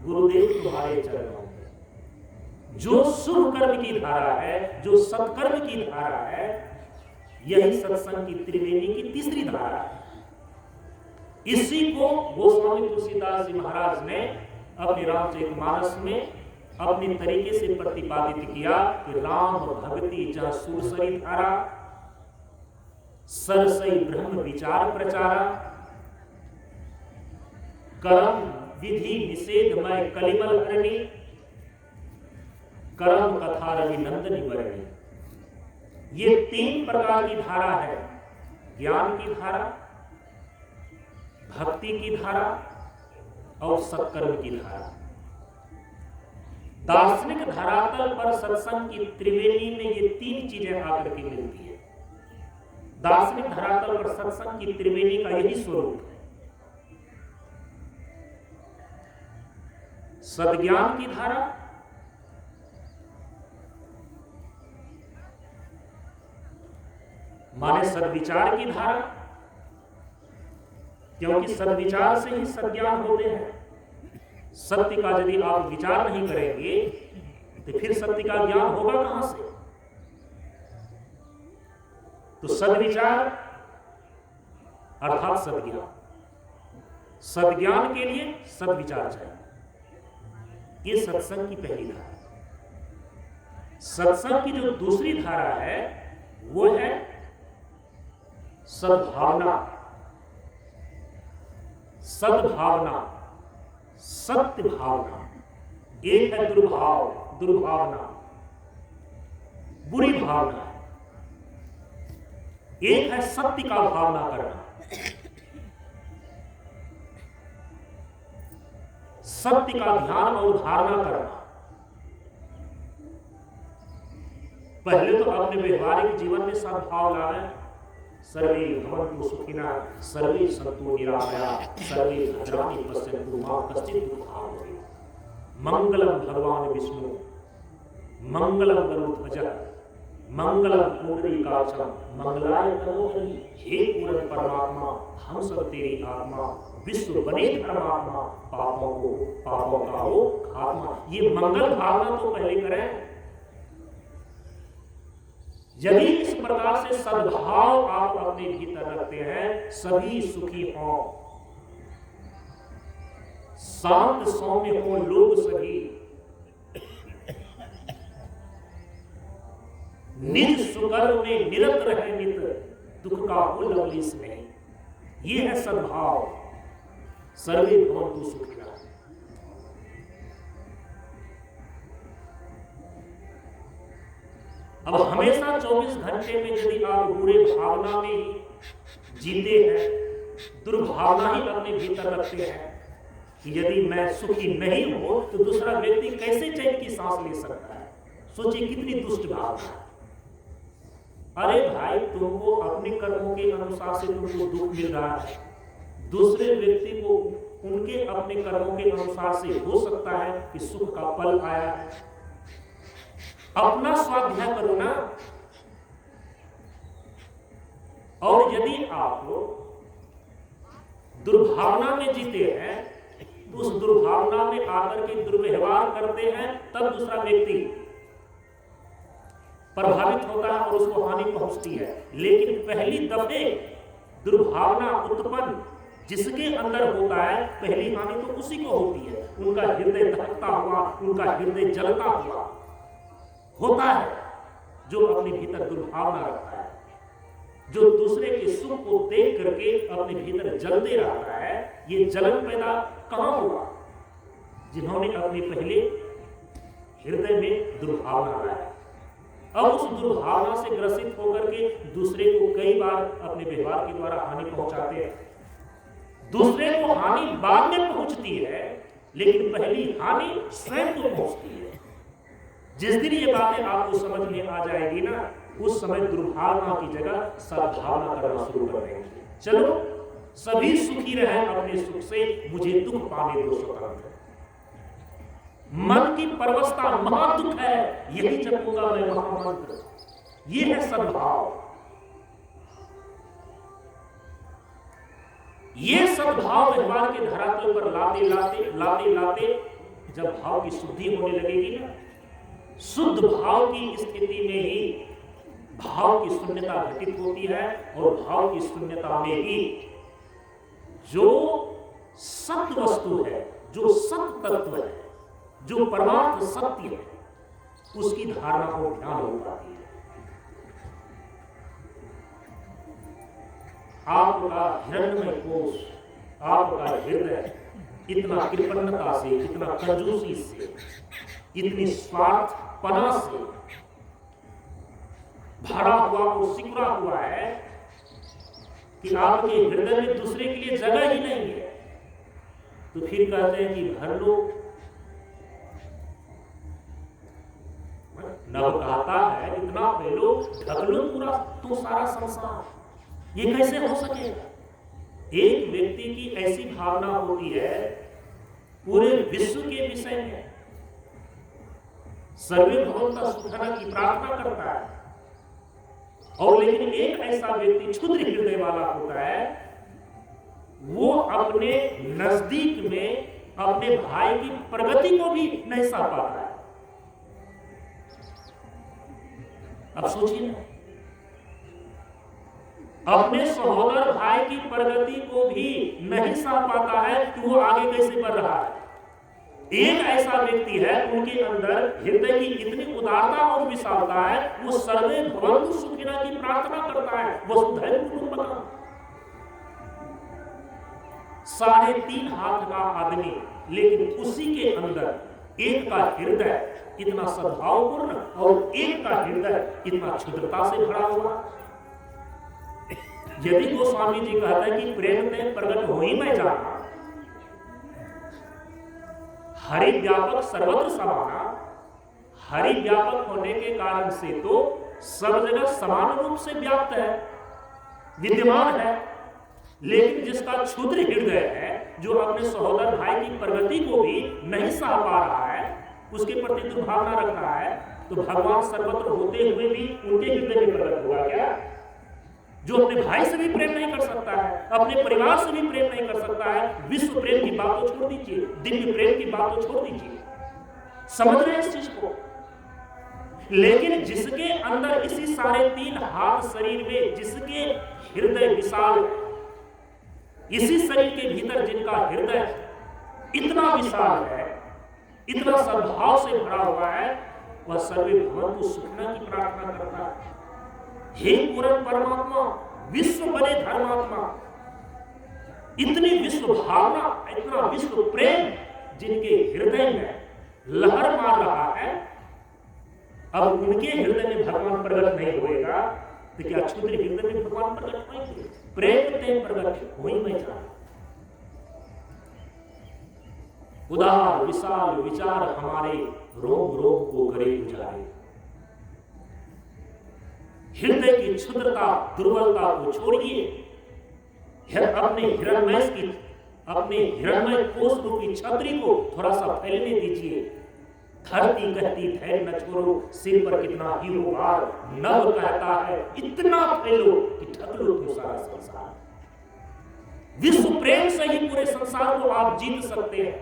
गुरुदेव तुम्हारे चरणों में। जो शुभ कर्म की धारा है, जो सत्कर्म की धारा है, यही सत्संग की त्रिवेणी की तीसरी धारा है। इसी को गोस्वामी तुलसीदास जी महाराज ने अपने रामचरितमानस में अपने तरीके से प्रतिपादित किया कि राम भक्ति जहाँ सुरसरी धारा, सरसई ब्रह्म विचार प्रचारा, कर्म विधि निषेधमय कलिमल हरणी, कर्म कथा रवि नंदनी बरणी। ये तीन प्रकार की धारा है, ज्ञान की धारा, भक्ति की धारा और सत्कर्म की धारा। दार्शनिक धरातल पर सत्संग की त्रिवेणी में ये तीन चीजें आकर के मिलती है। दार्शनिक धरातल पर सत्संग की त्रिवेणी का यही स्वरूप है। सद्ज्ञान की धारा, माने सद्विचार की धारा, क्योंकि सद्विचार से ही सद्ज्ञान होते हैं। सत्य का यदि आप विचार नहीं करेंगे तो फिर सत्य का ज्ञान होगा कहां से? तो सद्विचार अर्थात सद्ज्ञान, सद्ज्ञान के लिए सद्विचार चाहिए। ये सत्संग की पहली धारा। सत्संग की जो दूसरी धारा है वो है सद्भावना, सद्भावना, सत्य भावना। एक है दुर्भाव, दुर्भावना, बुरी भावना। एक है सत्य का भावना करना, सत्य का ध्यान और धारणा करना। पहले तो अपने व्यवहारिक जीवन में सद्भाव लाए। सर्वे भवन्तु सुखिनः, सर्वे सन्तु निरामयाः, सर्वे भद्राणि पश्यन्तु मा कश्चित् दुःखभाग् भवेत्। मंगलम भगवान विष्णु, मंगलम गरुड़ध्वजः, मंगलम पुंडरीकाक्षं, मंगलाय तनोहरि। हे पूर्ण परमात्मा, हम सब तेरी आत्मा, विश्व बने धर्मात्मा, पापों का हो खात्मा। ये मंगल भावना तो पहले करें। यदि इस प्रकार से सद्भाव आप अपने भीतर रखते हैं, सभी सुखी हों, शांत सौम्य हो लोग सभी, निज सुकर्म में निरत रहे नित, दुख का हो लवलेश नहीं। ये है सद्भाव। सर्वे भवन्तु सुखिनः। अब हमेशा 24 घंटे में यदि आप बुरे भावना में ही जीते हैं, दुर्भावना ही अपने भीतर रखते हैं कि यदि मैं सुखी नहीं हूं तो दूसरा व्यक्ति कैसे चैन की सांस ले सकता है। सोचिए कितनी दुष्ट भावना। अरे भाई, तुमको अपने कर्मों के अनुसार से तुमको दुख मिल रहा है, दूसरे व्यक्ति को उनके अपने कर्मों के अनुसार से हो सकता है कि सुख का पल आया है। अपना स्वाध्याय करो ना। और यदि आप दुर्भावना में जीते हैं तो उस दुर्भावना में आकर के दुर्व्यवहार करते हैं, तब दूसरा व्यक्ति प्रभावित होता है और उसको हानि पहुंचती है। लेकिन पहली दफे दुर्भावना उत्पन्न जिसके अंदर होता है, पहली हानि तो उसी को होती है। उनका हृदय धड़कता हुआ, उनका हृदय जलता हुआ होता है, जो अपने भीतर दुर्भावना रखता है, जो दूसरे के सुख को देख करके अपने भीतर जलते रहता है। ये जलन पैदा कहां हुआ? जिन्होंने अपने पहले हृदय में दुर्भावना लाया, अब उस दुर्भावना से ग्रसित होकर के दूसरे को कई बार अपने व्यवहार के द्वारा हानि पहुंचाते हैं। दूसरे को हानि बाद में पहुंचती है, लेकिन पहली हानि स्वयं को पहुंचती है। जिस दिन ये बातें आपको समझ में आ जाएगी ना, उस समय दुर्भावना की जगह सद्भावना करना शुरू कर देंगे। चलो सभी सुखी रहें अपने सुख से, मुझे दुख पाने दो स्वतंत्र। मन की परवस्था महादुख है, यही जपूंगा मैं महामंत्र। ये है सद्भाव, ये सद्भाव व्यवहार के धरातल पर लाते लाते लाते लाते जब भाव की शुद्धि होने लगेगी ना, शुद्ध भाव की स्थिति में ही भाव की शून्यता घटित होती है, और भाव की शून्यता में ही जो सत्य वस्तु है, जो सत्य तत्व है, जो परमार्थ सत्य है, उसकी धारणा को ध्यान हो पाती है। आपका हिरण्यमय कोश, आपका हृदय इतना कृपणता से, इतना कंजूसी से, इतनी स्वार्थपना से भरा हुआ और सिकुड़ा हुआ है कि आपके हृदय में दूसरे के लिए जगह ही नहीं है। तो फिर कहते हैं कि भर लो। नव कहता है इतना फैलो, ढक लो पूरा तो सारा संसार। ये कैसे हो सकेगा? एक व्यक्ति की ऐसी भावना होती है पूरे विश्व के विषय में, सर्वे भवन्तः सुखिनः की प्रार्थना करता है, और लेकिन एक ऐसा व्यक्ति क्षुद्र हृदय वाला होता है, वो अपने नजदीक में अपने भाई की प्रगति को भी नहीं सह पाता है। अब सोचिए ना, अपने सहोदर भाई की प्रगति को भी नहीं सह पाता है कि वो आगे कैसे बढ़ रहा है। एक ऐसा व्यक्ति है, उनके अंदर हृदय की इतनी उदारता और विशालता है, वो सर्वे भवन्तु सुखिनः की प्रार्थना करता है, वसुधैव कुटुम्बकम्। 3.5 हाथ का आदमी, लेकिन उसी के अंदर एक का हृदय इतना सद्भावपूर्ण और एक का हृदय इतना क्षुद्रता से भरा हुआ। यदि गोस्वामी जी कहते हैं कि प्रेम में प्रकट हो ही मैं जाना, हरि व्यापक सर्वत्र समाना, हरि व्यापक होने के कारण से तो सब जगह समान रूप से व्याप्त है, विद्यमान है। लेकिन जिसका क्षुद्र हृदय है, जो अपने सहोदर भाई की प्रगति को भी नहीं सह पा रहा है, उसके प्रति दुर्भावना रख रहा है, तो भगवान सर्वत्र होते हुए भी उनके हृदय में प्रकट हुआ क्या? जो अपने भाई से भी प्रेम नहीं कर सकता है, अपने परिवार से भी प्रेम नहीं कर सकता है, विश्व प्रेम की बात तो छोड़ दीजिए, दिव्य प्रेम की बात तो छोड़ दीजिए, समझ रहे हैं इस चीज को। लेकिन जिसके अंदर इसी 3.5 हाथ शरीर में, जिसके हृदय विशाल, इसी शरीर के भीतर जिनका हृदय इतना विशाल है, इतना सद्भाव से भरा हुआ है, वह सर्वे भवन्तु सुखिनः की प्रार्थना करता है। हे पूर्ण परमात्मा, विश्व बने धर्मात्मा, इतनी विश्व भावना, इतना विश्व प्रेम जिनके हृदय में लहर मार रहा है, अब उनके हृदय में भगवान प्रकट नहीं होएगा तो क्या क्षुद्र हृदय में भगवान प्रकट होंगे? प्रेम ते प्रकट हो ही नहीं जाए। उदार विशाल विचार हमारे रोम रोम को करे उजारे। हृदय की क्षुद्रता, दुर्बलता को छोड़िए, अपने हिरण्मय कोश रूपी छतरी को थोड़ा सा फैलने दीजिए। धरती कहती धैर्य न छोड़ो, सिर पर कितना ही भार, नभ कहता है इतना फैलो कि ढक लो तो सारा संसार। विश्व प्रेम से ही पूरे संसार को आप जीत सकते हैं,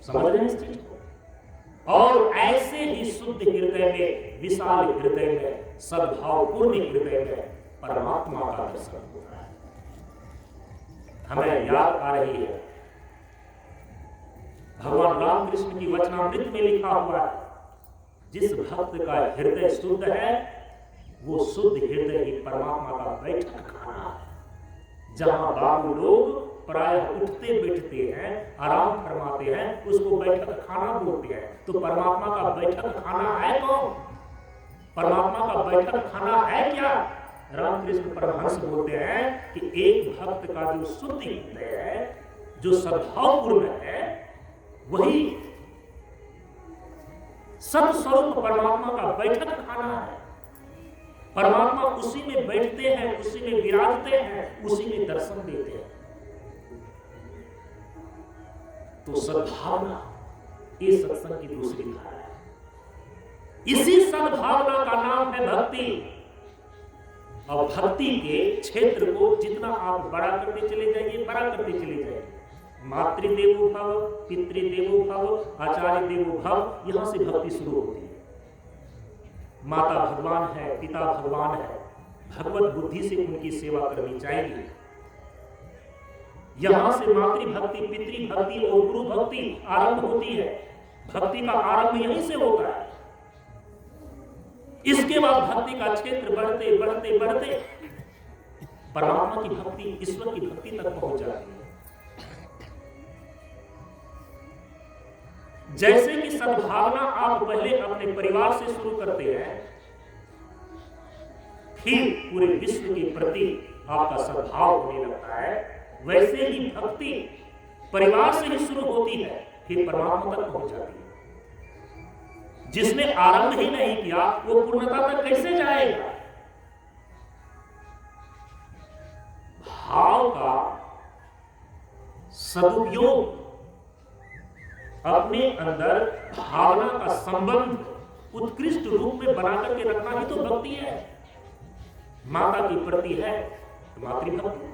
समझ रहे हैं इस चीज को? और ऐसे ही शुद्ध हृदय में, विशाल हृदय में, सद्भावपूर्ण हृदय में परमात्मा का दर्शन होता है। हमें याद आ रही है भगवान रामकृष्ण की वचनामृत में लिखा हुआ है, जिस भक्त का हृदय शुद्ध है, वो शुद्ध हृदय ही परमात्मा का बैठक खाना है। जहां बाबू लोग प्राय उठते बैठते हैं, आराम फरमाते हैं, उसको बैठक खाना बोलते हैं। तो परमात्मा का बैठक खाना है कौन? परमात्मा का बैठक खाना है क्या? रामकृष्ण परमहंस बोलते हैं कि एक भक्त का जो शुद्ध हृदय है, जो सद्भावपूर्ण है, वही सत्स्वरूप परमात्मा का बैठक खाना है। परमात्मा उसी में बैठते हैं, उसी में विराजते हैं, उसी में दर्शन देते हैं। तो सद्भावना ये सत्संग की दूसरी धारा है। इसी सद्भावना का नाम है भक्ति। और भक्ति के क्षेत्र को जितना आप बड़ा करते चले जाइए, बड़ा करते चले जाइए, मातृदेवो भव, पितृदेवो भव, आचार्य देवो भव, यहां से भक्ति शुरू होती है। माता भगवान है, पिता भगवान है, भगवत बुद्धि से उनकी सेवा करनी चाहिए। यहां से मातृ भक्ति, पितृ भक्ति और गुरु भक्ति आरंभ होती है। भक्ति का आरंभ यहीं से होता है। इसके बाद भक्ति का क्षेत्र बढ़ते बढ़ते बढ़ते परमात्मा की भक्ति, ईश्वर की भक्ति तक पहुंच जाती है। जैसे कि सद्भावना आप पहले अपने परिवार से शुरू करते हैं, फिर पूरे विश्व के प्रति आपका सद्भाव होने लगता है, वैसे ही भक्ति परिवार से ही शुरू होती है, फिर परमात्मा तक पहुंच जाती है। जिसने आरंभ ही नहीं किया वो पूर्णता तक कैसे जाएगा? भाव का सदुपयोग, अपने अंदर भावना का संबंध उत्कृष्ट रूप में बना करके रखना ही तो भक्ति है। माता के प्रति है तो मातृभक्ति,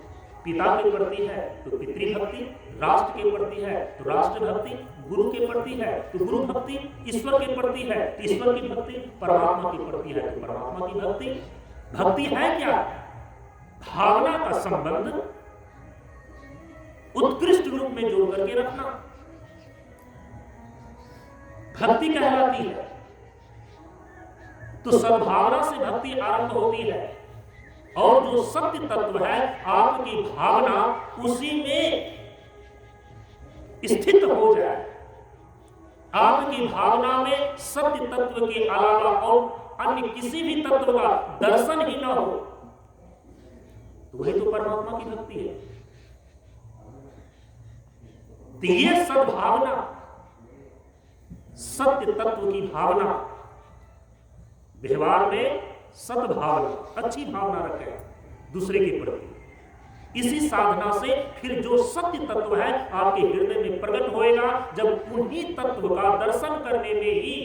पिता के प्रति है तो पितृभक्ति, राष्ट्र के प्रति है तो राष्ट्र भक्ति, गुरु के प्रति है तो गुरु भक्ति, ईश्वर के प्रति है तो ईश्वर की भक्ति, परमात्मा के प्रति है तो परमात्मा की भक्ति। भक्ति है क्या? भावना का संबंध उत्कृष्ट रूप में जोड़ करके रखना भक्ति कहलाती है। तो सद्भावना से भक्ति आरंभ होती है और जो सत्य तत्व है आपकी भावना उसी में स्थित हो जाए, आपकी भावना में सत्य तत्व के अलावा और अन्य किसी भी तत्व का दर्शन ही ना हो, तो वही तो परमात्मा की भक्ति है। तो ये सद्भावना, सत्य तत्व की भावना, व्यवहार में सद्भावना, अच्छी भावना रखें दूसरे के प्रति। इसी साधना से फिर जो सत्य तत्व है आपके हृदय में प्रकट होएगा, जब उन्हीं तत्व का दर्शन करने में ही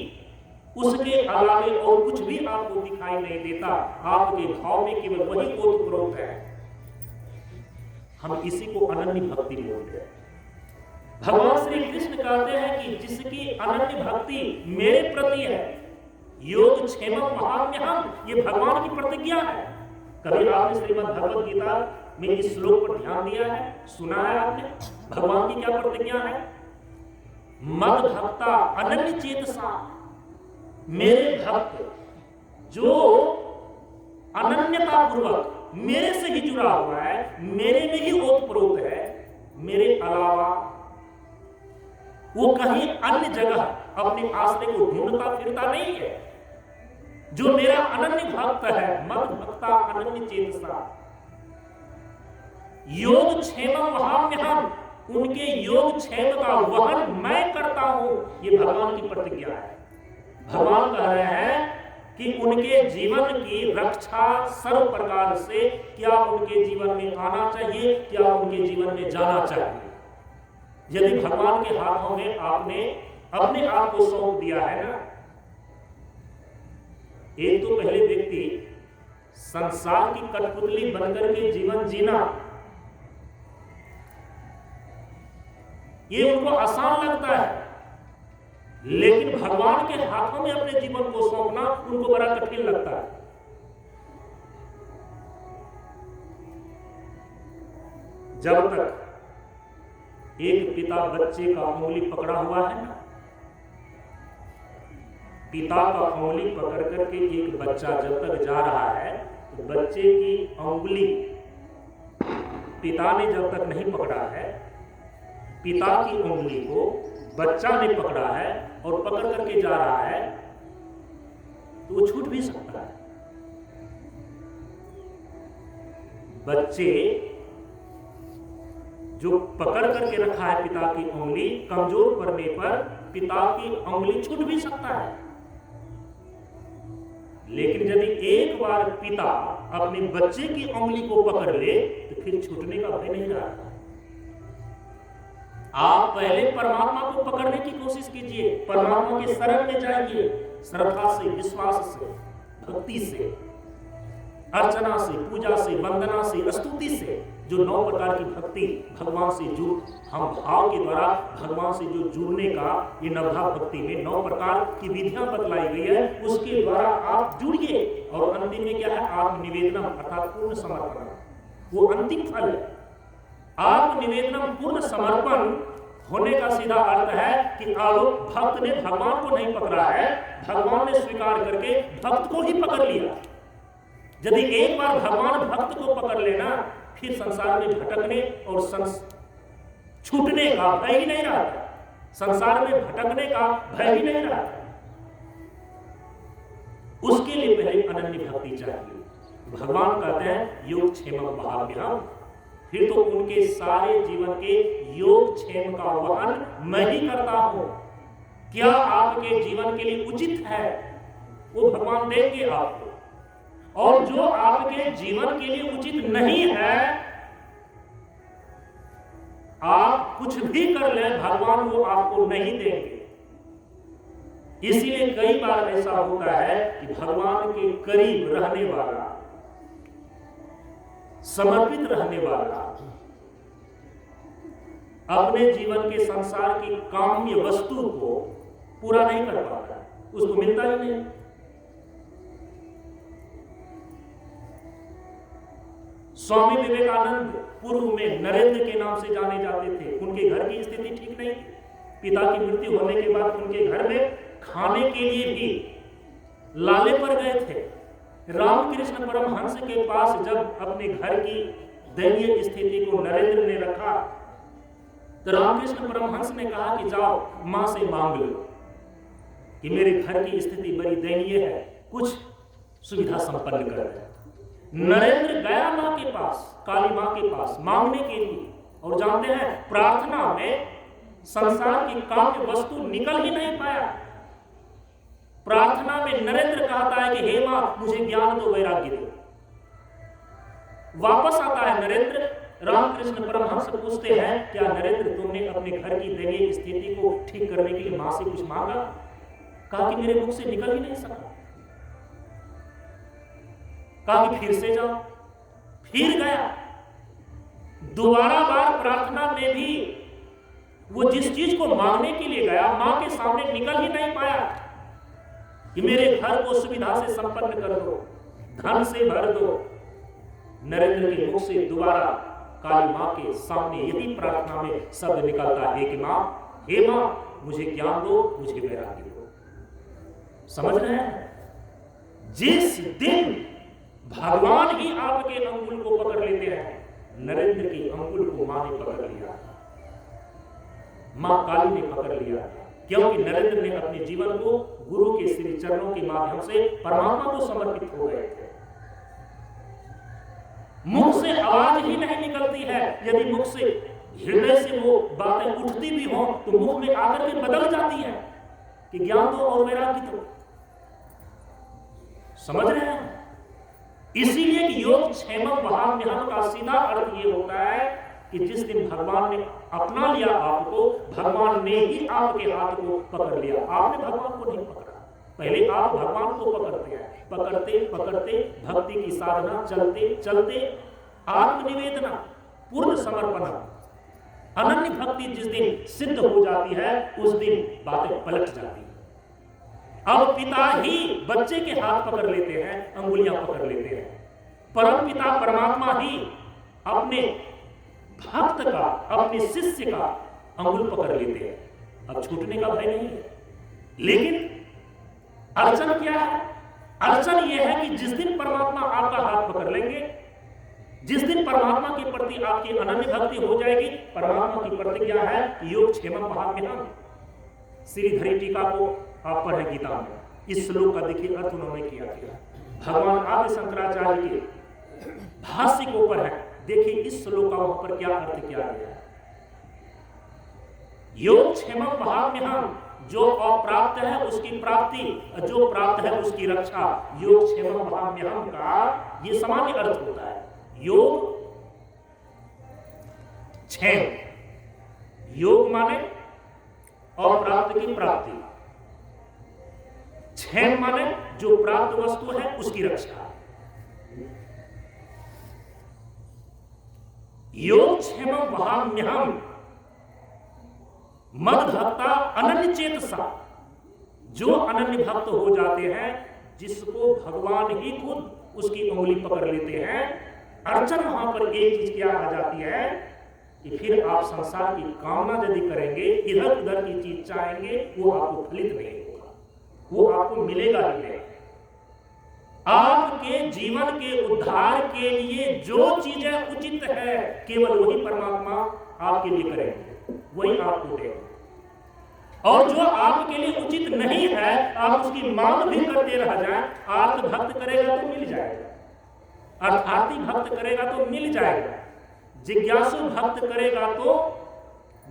उसके अलावे और कुछ भी आपको दिखाई नहीं देता, आपके भाव में केवल वही ओतप्रोत है। हम इसी को अनन्य भक्ति बोलते हैं। भगवान श्री कृष्ण कहते हैं कि जिसकी अनन्य भक्ति मेरे प्रति है, योग क्षेमम महाम्यहम्, ये भगवान की प्रतिज्ञा है। कभी आपने श्रीमद् भगवद गीता में इस श्लोक पर ध्यान दिया है, सुना है आपने? भगवान की क्या प्रतिज्ञा है? मद भक्ता अनन्य चेतसा, मेरे भक्त जो अनन्यता पूर्वक मेरे से ही जुड़ा हुआ है, मेरे में ही ओतप्रोत है, मेरे अलावा वो कहीं अन्य जगह अपने आश्रय को ढूंढता फिरता नहीं है, जो मेरा अनन्य भक्त है, मद भक्ता अनन्य चेतसा, योग क्षेमम वहाम्यहम्, उनके योग क्षेम का वहन मैं करता हूं, ये भगवान की प्रतिज्ञा है। भगवान कह रहे हैं कि उनके जीवन की रक्षा सर्व प्रकार से, क्या उनके जीवन में आना चाहिए, क्या उनके जीवन में जाना चाहिए। यदि भगवान के हाथों में आपने अपने आप को सौंप दिया है ना, एक तो पहले व्यक्ति संसार की कठपुतली बनकर के जीवन जीना, ये उनको आसान लगता है, लेकिन भगवान के हाथों में अपने जीवन को सौंपना उनको बड़ा कठिन लगता है। जब तक एक पिता बच्चे का उंगली पकड़ा हुआ है ना, पिता का उंगली पकड़ करके एक बच्चा जब तक जा रहा है, तो बच्चे की उंगली पिता ने जब तक नहीं पकड़ा है, पिता की उंगली को बच्चा ने पकड़ा है और पकड़ करके जा रहा है, तो वो छूट भी सकता है। बच्चे जो पकड़ करके रखा है पिता की उंगली, कमजोर पड़ने पर पिता की उंगली छूट भी सकता है। लेकिन यदि एक बार पिता अपने बच्चे की उंगली को पकड़ ले, तो फिर छूटने का भय नहीं रहता। आप पहले परमात्मा को पकड़ने की कोशिश कीजिए, परमात्मा के शरण में जाइए, श्रद्धा से, विश्वास से, भक्ति से। अर्चना से, पूजा से, वंदना से, स्तुति से, जो 9 प्रकार की भक्ति भगवान से हम भाव के द्वारा भगवान से जो जुड़ने का ये नवधा भक्ति में 9 प्रकार की विधियां बतलाई गई है, उसके द्वारा आप जुड़िए। और अंतिम में क्या है? आत्मनिवेदनम अर्थात पूर्ण समर्पण, वो अंतिम फल है। आत्मनिवेदनम पूर्ण समर्पण होने का सीधा अर्थ है कि अब भक्त ने भगवान को नहीं पकड़ा है, भगवान ने स्वीकार करके भक्त को ही पकड़ लिया। यदि एक बार भगवान भक्त को पकड़ लेना, फिर संसार में भटकने और छूटने का भय ही नहीं रहा। संसार में भटकने का भय ही नहीं रहा। उसके लिए पहले अनन्य भक्ति चाहिए। भगवान कहते हैं योग क्षेम भाग्यम, फिर तो उनके सारे जीवन के योग क्षेम का वहन मैं ही करता हूं। क्या आपके जीवन के लिए उचित है वो भगवान देंगे आपको, और जो आपके जीवन के लिए उचित नहीं है, आप कुछ भी कर ले, भगवान वो आपको नहीं देंगे। इसीलिए कई बार ऐसा होता है कि भगवान के करीब रहने वाला, समर्पित रहने वाला, अपने जीवन के संसार की काम्य वस्तु को पूरा नहीं कर पाता, उसको मिलता ही नहीं। स्वामी विवेकानंद पूर्व में नरेंद्र के नाम से जाने जाते थे। उनके घर की स्थिति ठीक नहीं थी। पिता की मृत्यु होने के बाद उनके घर में खाने के लिए भी लाले पड़ गए थे। रामकृष्ण परमहंस के पास जब अपने घर की दयनीय स्थिति को नरेंद्र ने रखा, तो रामकृष्ण परमहंस ने कहा कि जाओ मां से मांग लो कि मेरे घर की स्थिति बड़ी दयनीय है, कुछ सुविधा संपन्न कर दे। नरेंद्र गया मां के पास, काली मां के पास मांगने के लिए, और जानते हैं प्रार्थना में संसार की काम्य वस्तु निकल ही नहीं पाया। प्रार्थना में नरेंद्र कहता है कि हे मां मुझे ज्ञान दो, वैराग्य दो। वापस आता है नरेंद्र, रामकृष्ण परमहंस पूछते हैं क्या नरेंद्र तुमने अपने घर की दयनीय स्थिति को ठीक करने के लिए मां से कुछ मांगा? कहा कि मेरे मुख से निकल ही नहीं सका। कहा कि फिर से जाओ। फिर गया, दोबारा बार प्रार्थना में भी वो जिस चीज को मांगने के लिए गया, मां के सामने निकल ही नहीं पाया कि मेरे घर को सुविधा से संपन्न कर दो, धन से भर दो। नरेंद्र के मुख से दोबारा काली मां के सामने यही प्रार्थना में शब्द निकलता है कि मां, हे मां मुझे ज्ञान दो, मुझे वैराग्य दो। समझ रहे हैं? जिस दिन भगवान ही आपके अंगुल को पकड़ लेते हैं, नरेंद्र के अंगुल को मां ने पकड़ लिया, मां काली ने पकड़ लिया, क्योंकि नरेंद्र ने अपने जीवन को गुरु के श्री चरणों के माध्यम से परमात्मा को समर्पित हो गए थे। मुख से आवाज ही नहीं निकलती है, यदि मुख से हृदय से वो बातें उठती भी हो तो मुख में आकर के बदल जाती है कि ज्ञान दो और वैराग्य दो। समझ रहे हैं? इसीलिए योग क्षेम महाम्यहम का सीधा अर्थ ये होता है कि जिस दिन भगवान ने अपना लिया आपको, भगवान ने ही आपके हाथ को पकड़ लिया। आपने भगवान को नहीं पकड़ा, पहले आप भगवान को पकड़ते हैं। पकड़ते पकड़ते भक्ति की साधना चलते चलते आत्मनिवेदना, पूर्ण समर्पण, अनन्य भक्ति जिस दिन सिद्ध हो जाती है, उस दिन बातें पलट जाती हैं। अब पिता ही बच्चे के हाथ पकड़ लेते हैं, अंगुलियां पकड़ लेते हैं। परम पिता परमात्मा ही अपने भक्त का, अपने शिष्य का अंगुल पकड़ लेते हैं। अब छूटने का भय नहीं है। लेकिन अड़चन क्या है? अड़चन यह है कि जिस दिन परमात्मा आपका हाथ पकड़ लेंगे, जिस दिन परमात्मा के प्रति आपकी अनन्य भक्ति हो जाएगी, परमात्मा की प्रतिज्ञा है योग क्षेम महाम्यहम। श्रीधरी टीका को आप पढ़े गीता में, इस श्लोक का देखिए अर्थ उन्होंने किया गया। भगवान आदि शंकराचार्य के भाष्य के ऊपर है, देखिए इस श्लोक का वहां पर क्या अर्थ किया गया है। योग क्षेम महाम्यहम, जो अप्राप्त है उसकी प्राप्ति, जो प्राप्त है उसकी रक्षा। योग क्षेम महाम्यहम का ये सामान्य अर्थ होता है। योग क्षेम, योग माने अप्राप्त की प्राप्ति, क्षेम माने जो प्राप्त वस्तु है उसकी रक्षा। योगक्षेमं वहाम्यहम् मद भक्ता अनन्य चेतसा, जो अनन्य भक्त हो जाते हैं, जिसको भगवान ही खुद उसकी उंगली पकड़ लेते हैं। अड़चन वहां पर एक चीज क्या आ जाती है कि फिर आप संसार की कामना यदि करेंगे, इधर उधर की चीज चाहेंगे, वो आपको फलित नहीं होगा, वो आपको मिलेगा ही नहीं। आपके जीवन के उद्धार के लिए जो चीजें उचित है, केवल वही परमात्मा आपके लिए करेंगे, वही आपको देंगे। और जो आपके लिए उचित नहीं है, आप उसकी मांग भी करते रह जाएं, आर्त भक्त करेगा तो मिल जाएगा, अर्थार्थी भक्त करेगा तो मिल जाएगा, जिज्ञासु भक्त करेगा तो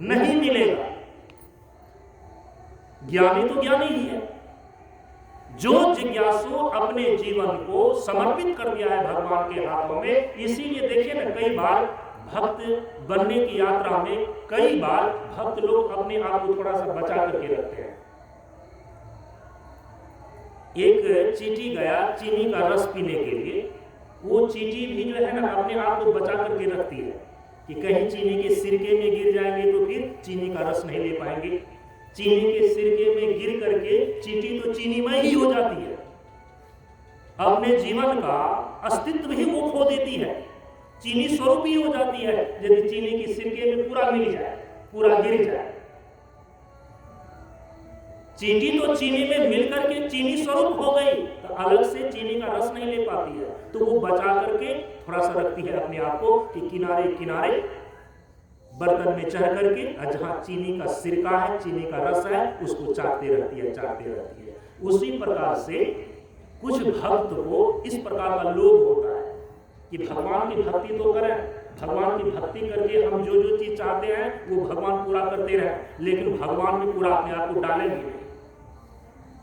नहीं मिलेगा। ज्ञानी तो ज्ञानी ही है। जो जिज्ञासु अपने जीवन को समर्पित कर दिया है भगवान के हाथों में, इसीलिए देखिए ना, कई बार भक्त बनने की यात्रा में कई बार भक्त लोग अपने आप को थोड़ा सा बचा करके रखते हैं। एक चींटी गया चीनी का रस पीने के लिए, वो चींटी भी जो है ना अपने आप को बचा करके रखती है कि कहीं चीनी के सिरके में गिर जाएंगे तो फिर चीनी का रस नहीं ले पाएंगे। चीनी के सिरके में गिर करके चींटी तो चीनीमय ही हो जाती है, अपने जीवन का अस्तित्व ही वो खो देती है, चीनी स्वरूप ही हो जाती है यदि चीनी की सिरके में पूरा मिल जाए, पूरा गिर जाए। चींटी तो चीनी में मिलकर के चीनी स्वरूप हो गई, तो अलग से चीनी का रस नहीं ले पाती है, तो वो बचा करके थोड़ा सा रखती है अपने आप को कि किनारे किनारे बर्तन में चढ़ करके, जहां चीनी का सिरका है, चीनी का रस है, उसको चाटते रहती है, चाटते रहती है। उसी प्रकार से कुछ भक्त को इस प्रकार का लोभ होता है कि भगवान की भक्ति तो करें, भगवान की भक्ति करके हम जो जो चीज चाहते हैं वो भगवान पूरा करते रहे, लेकिन भगवान में पूरा अपने आप को डालेंगे,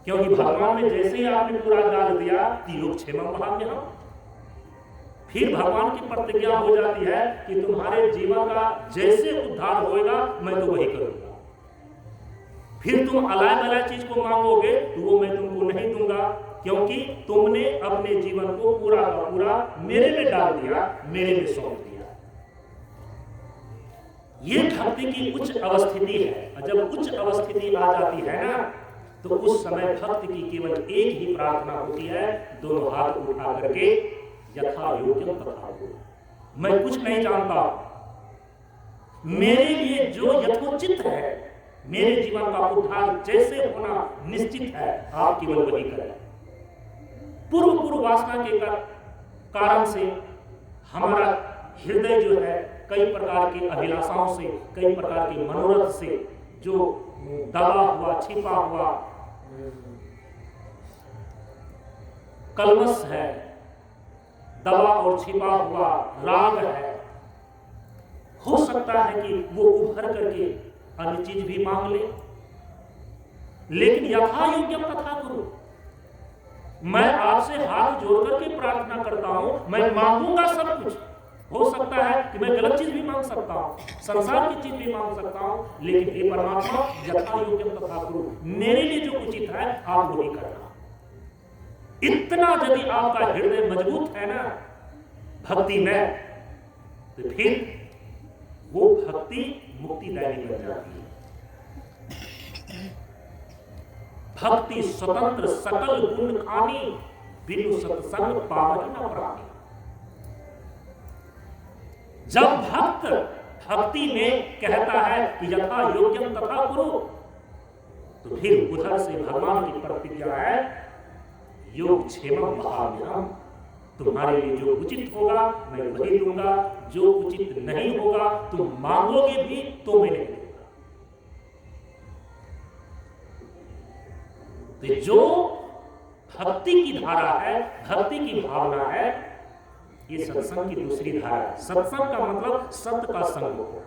क्योंकि भगवान में जैसे ही आपने पूरा डाल दिया कि योगक्षेमं वहाम्यहम्, फिर भगवान की प्रतिज्ञा हो जाती है कि तुम्हारे जीवन का जैसे उद्धार होएगा मैं तो वही करूंगा। फिर तुम अलाय बलाय चीज को मांगोगे तो वो मैं तुमको नहीं दूंगा, क्योंकि तुमने अपने जीवन को पूरा का पूरा मेरे में डाल दिया, मेरे में सौंप दिया। ये भक्ति की उच्च अवस्थिति है। और जब उच्च अवस्थिति आ जाती है ना, तो उस समय भक्त की केवल एक ही प्रार्थना होती है, दोनों हाथ उठा करके यथा योग्यम तथा कुरु। मैं कुछ नहीं जानता, मेरे लिए जो यथोचित है, मेरे जीवन का उद्धार जैसे होना निश्चित है, आप केवल वही करें। पूर्व वासना के कारण से हमारा हृदय जो है कई प्रकार की अभिलाषाओं से, कई प्रकार के मनोरथ से जो दबा हुआ, छिपा हुआ कलमश है, दबा और छिपा हुआ राग है, हो सकता है कि वो उभर करके अन्य चीज भी मांग ले, लेकिन यथा योग्यम तथा कुरु। मैं आपसे हाथ जोड़ करके प्रार्थना करता हूं, मैं मांगूंगा सब कुछ। हो सकता है कि मैं गलत चीज भी मांग सकता हूं, संसार की चीज भी मांग सकता हूं, लेकिन हे परमात्मा यथा योग्यम तथा कुरु, मेरे लिए जो उचित है आप वही करना। इतना यदि आपका हृदय मजबूत है ना भक्ति में, तो फिर वो भक्ति मुक्तिदायी बन जाती है। भक्ति स्वतंत्र सकल गुण खानी, बिनु सत्संग पावहि न प्राणी। जब भक्त भक्ति में कहता है कि यथा योग्यम तथा कुरु, तो फिर उधर से भगवान की प्रतिज्ञा है योगक्षेमं वहाम्यहम्, तुम्हारे लिए जो उचित होगा मैं वही दूंगा, जो उचित नहीं होगा तुम मांगोगे भी तो मैं नहीं दूंगा। तो जो भक्ति की धारा है, भक्ति की भावना है, ये सत्संग की दूसरी धारा है। सत्संग का मतलब सत्य का संग हो,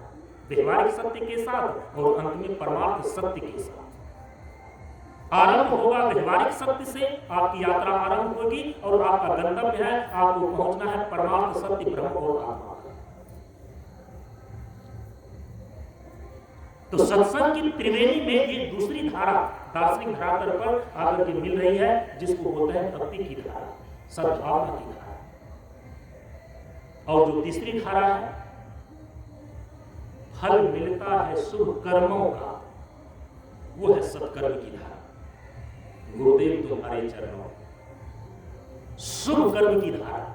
व्यवहारिक सत्य के साथ और अंत में परमार्थ सत्य के साथ। आरंभ होगा व्यवहारिक सत्य से, आपकी यात्रा आरंभ होगी और आपका गंतव्य है, आपको पहुंचना है परमार्थ सत्य ब्रह्म और आत्मा। तो सत्संग की त्रिवेणी में ये दूसरी धारा दार्शनिक धरातल पर आकर के मिल रही है, जिसको बोलते हैं भक्ति की धारा, सद्भावना की धारा। और जो तीसरी धारा है, फल मिलता है शुभ कर्मों का, वो है सत्कर्म की धारा। गुरुदेव तुम्हारे चरणों, शुभ कर्म की धारा।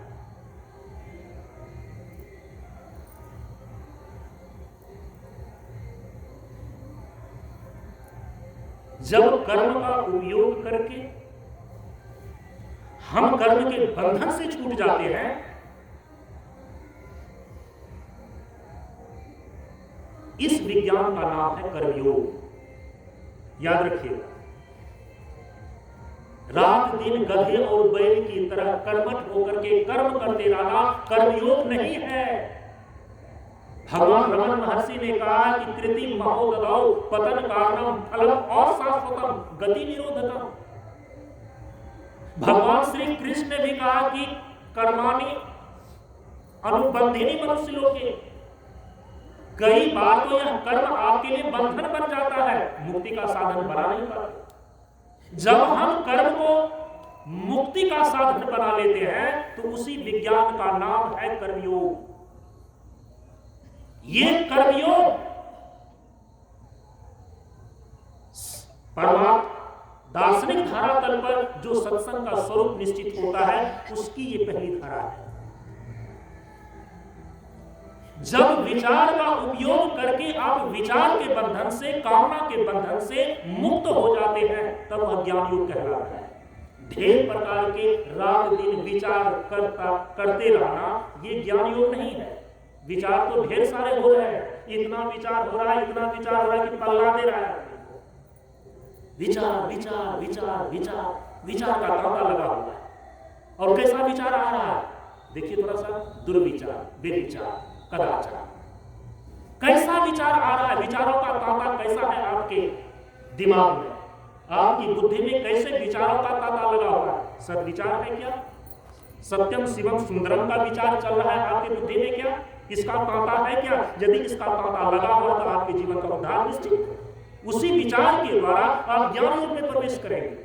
जब कर्म का उपयोग करके हम कर्म के बंधन से छूट जाते हैं, इस विज्ञान का नाम है कर्मयोग। याद रखिए, रात दिन गधे और बैल की तरह कर्मठ होकर के कर्म करते रहना कर्मयोग नहीं है। भगवान रमन महर्षि ने कहा कि कृत्रिम महोददाओ पतन कारणम फलम और शाश्वतम गति निरोधकम। भगवान श्री कृष्ण ने भी कहा कि कर्माणि अनुबंधिनी मनुष्य लोके। कई बार तो यह कर्म आपके लिए बंधन बन जाता है, मुक्ति का साधन बना नहीं पाते। जब हम कर्म को मुक्ति का साधन बना लेते हैं तो उसी विज्ञान का नाम है कर्मयोग। ये कर्मयोग परमात्मा दार्शनिक धारा तल पर जो सत्संग का स्वरूप निश्चित होता है, उसकी ये पहली धारा है। जब विचार का उपयोग करके आप विचार के बंधन से, कामना के बंधन से मुक्त हो जाते हैं, तब अज्ञान योग कहलाता है। ढेर प्रकार के रात दिन विचार करते रहना ये ज्ञान योग नहीं है। विचार तो ढेर सारे हो रहे हैं, इतना विचार हो रहा है, इतना विचार हो रहा है कि पल्ला दे रहा है। विचार विचार विचार विचार विचार का तांता लगा हुआ है। और कैसा विचार आ रहा है? देखिए थोड़ा सा, दुर्विचार, बेविचार, कदाचार। कैसा विचार आ रहा है? विचारों का तांता कैसा है आपके दिमाग में, आपकी बुद्धि में कैसे विचारों का तांता लगा हुआ है? सद्विचार है क्या? सत्यम शिवम सुंदरम का विचार चल रहा है आपकी बुद्धि में क्या? इसका तांता है क्या? यदि इसका तांता लगा हुआ तो आपके जीवन का उद्धार निश्चित है। उसी विचार के द्वारा आप ज्ञान योग में प्रवेश करेंगे।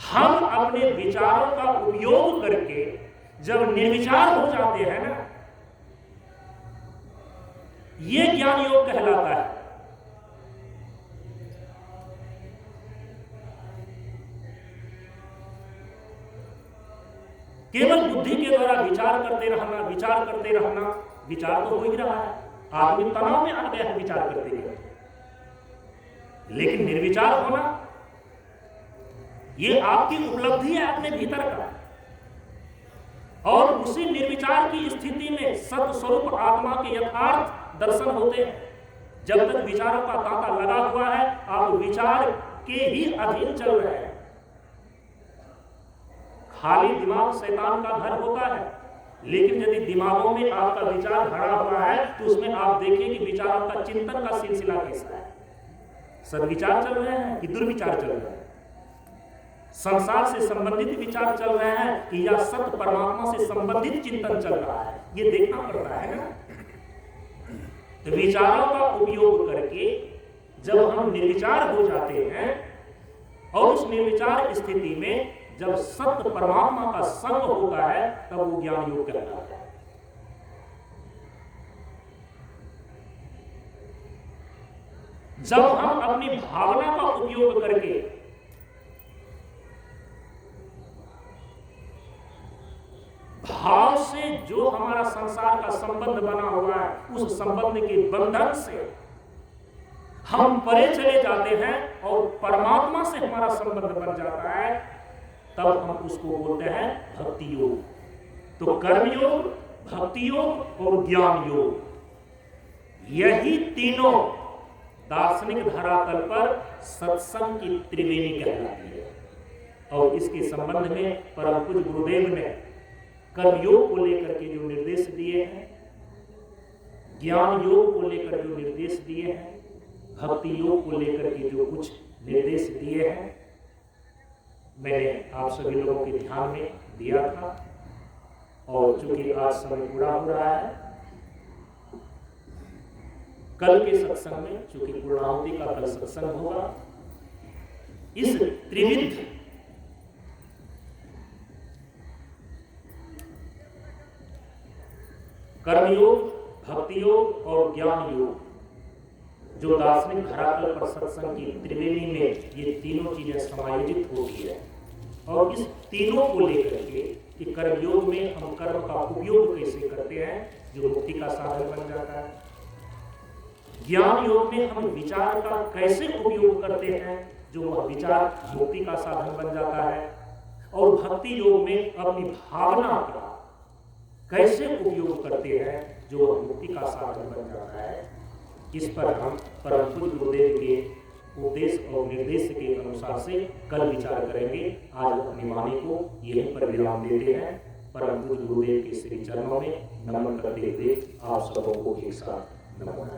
हम अपने विचारों का उपयोग करके जब निर्विचार हो जाते हैं ना, ये ज्ञान योग कहलाता है। केवल बुद्धि के द्वारा विचार करते रहना, विचार करते रहना, विचार तो हो ही रहा है, आदमी तनाव में आ गया है विचार करते हुए। लेकिन निर्विचार होना, ये आपकी उपलब्धि है अपने भीतर का। और उसी निर्विचार की स्थिति में सत स्वरूप आत्मा के यथार्थ दर्शन होते हैं। जब तक विचारों का तांता लगा हुआ है, आप विचार के ही अधीन चल रहे हैं। खाली दिमाग शैतान का घर होता है, लेकिन यदि दिमागों में आपका विचार भरा हुआ है तो उसमें आप देखिए कि विचारों का चिंतन का सिलसिला कैसा है। सद्विचार चल रहे हैं कि दुर्विचार चल रहे हैं? संसार से संबंधित विचार चल रहे हैं कि या सत्य परमात्मा से संबंधित चिंतन चल रहा है? ये देखना पड़ता है ना। तो विचारों का उपयोग करके जब हम निर्विचार हो जाते हैं और उस निर्विचार स्थिति में जब सत्य परमात्मा का संग होता है, तब वो ज्ञान योग कहलाता है। जब हम अपनी भावना का उपयोग करके भाव से जो हमारा संसार का संबंध बना हुआ है, उस संबंध के बंधन से हम परे चले जाते हैं और परमात्मा से हमारा संबंध बन जाता है, तब हम उसको बोलते हैं भक्ति योग। तो कर्म योग, भक्ति योग और ज्ञान योग, यही तीनों दार्शनिक धरातल पर सत्संग की त्रिवेणी कहलाती है। और इसके संबंध में परम पूज्य गुरुदेव ने कर्मयोग को लेकर के जो निर्देश दिए हैं, ज्ञान योग को लेकर जो निर्देश दिए हैं, भक्ति योग को लेकर के जो कुछ निर्देश दिए हैं, मैंने आप सभी लोगों के ध्यान में दिया था। और चूंकि आज समय पूरा हो रहा है, कल के सत्संग में, चूंकि पूर्णाहुति का कल सत्संग होगा, इस त्रिविध कर्मयोग, भक्ति योग और ज्ञान योग, जो दार्शनिक धरातल पर सत्संग की त्रिवेणी में ये तीनों चीजें समायोजित होती है। और इस तीनों को लेकर के कि कर्मयोग में हम कर्म का उपयोग कैसे करते हैं जो मुक्ति का साधन बन जाता है, ज्ञान योग में हम विचार का कैसे उपयोग करते हैं जो वह विचार मुक्ति का साधन बन जाता है, और भक्ति योग में अपनी भावना का कैसे उपयोग करते हैं जो वह मुक्ति का साधन बन जाता है। इस पर हम परम पूज्य गुरुदेव के उपदेश और निर्देश के अनुसार से कल विचार करेंगे। आज अपनी वाणी को यहीं पर विराम देते हैं। परम पूज्य गुरुदेव के श्री चरणों में नमन करते हुए आप सबों को एक साथ नमन।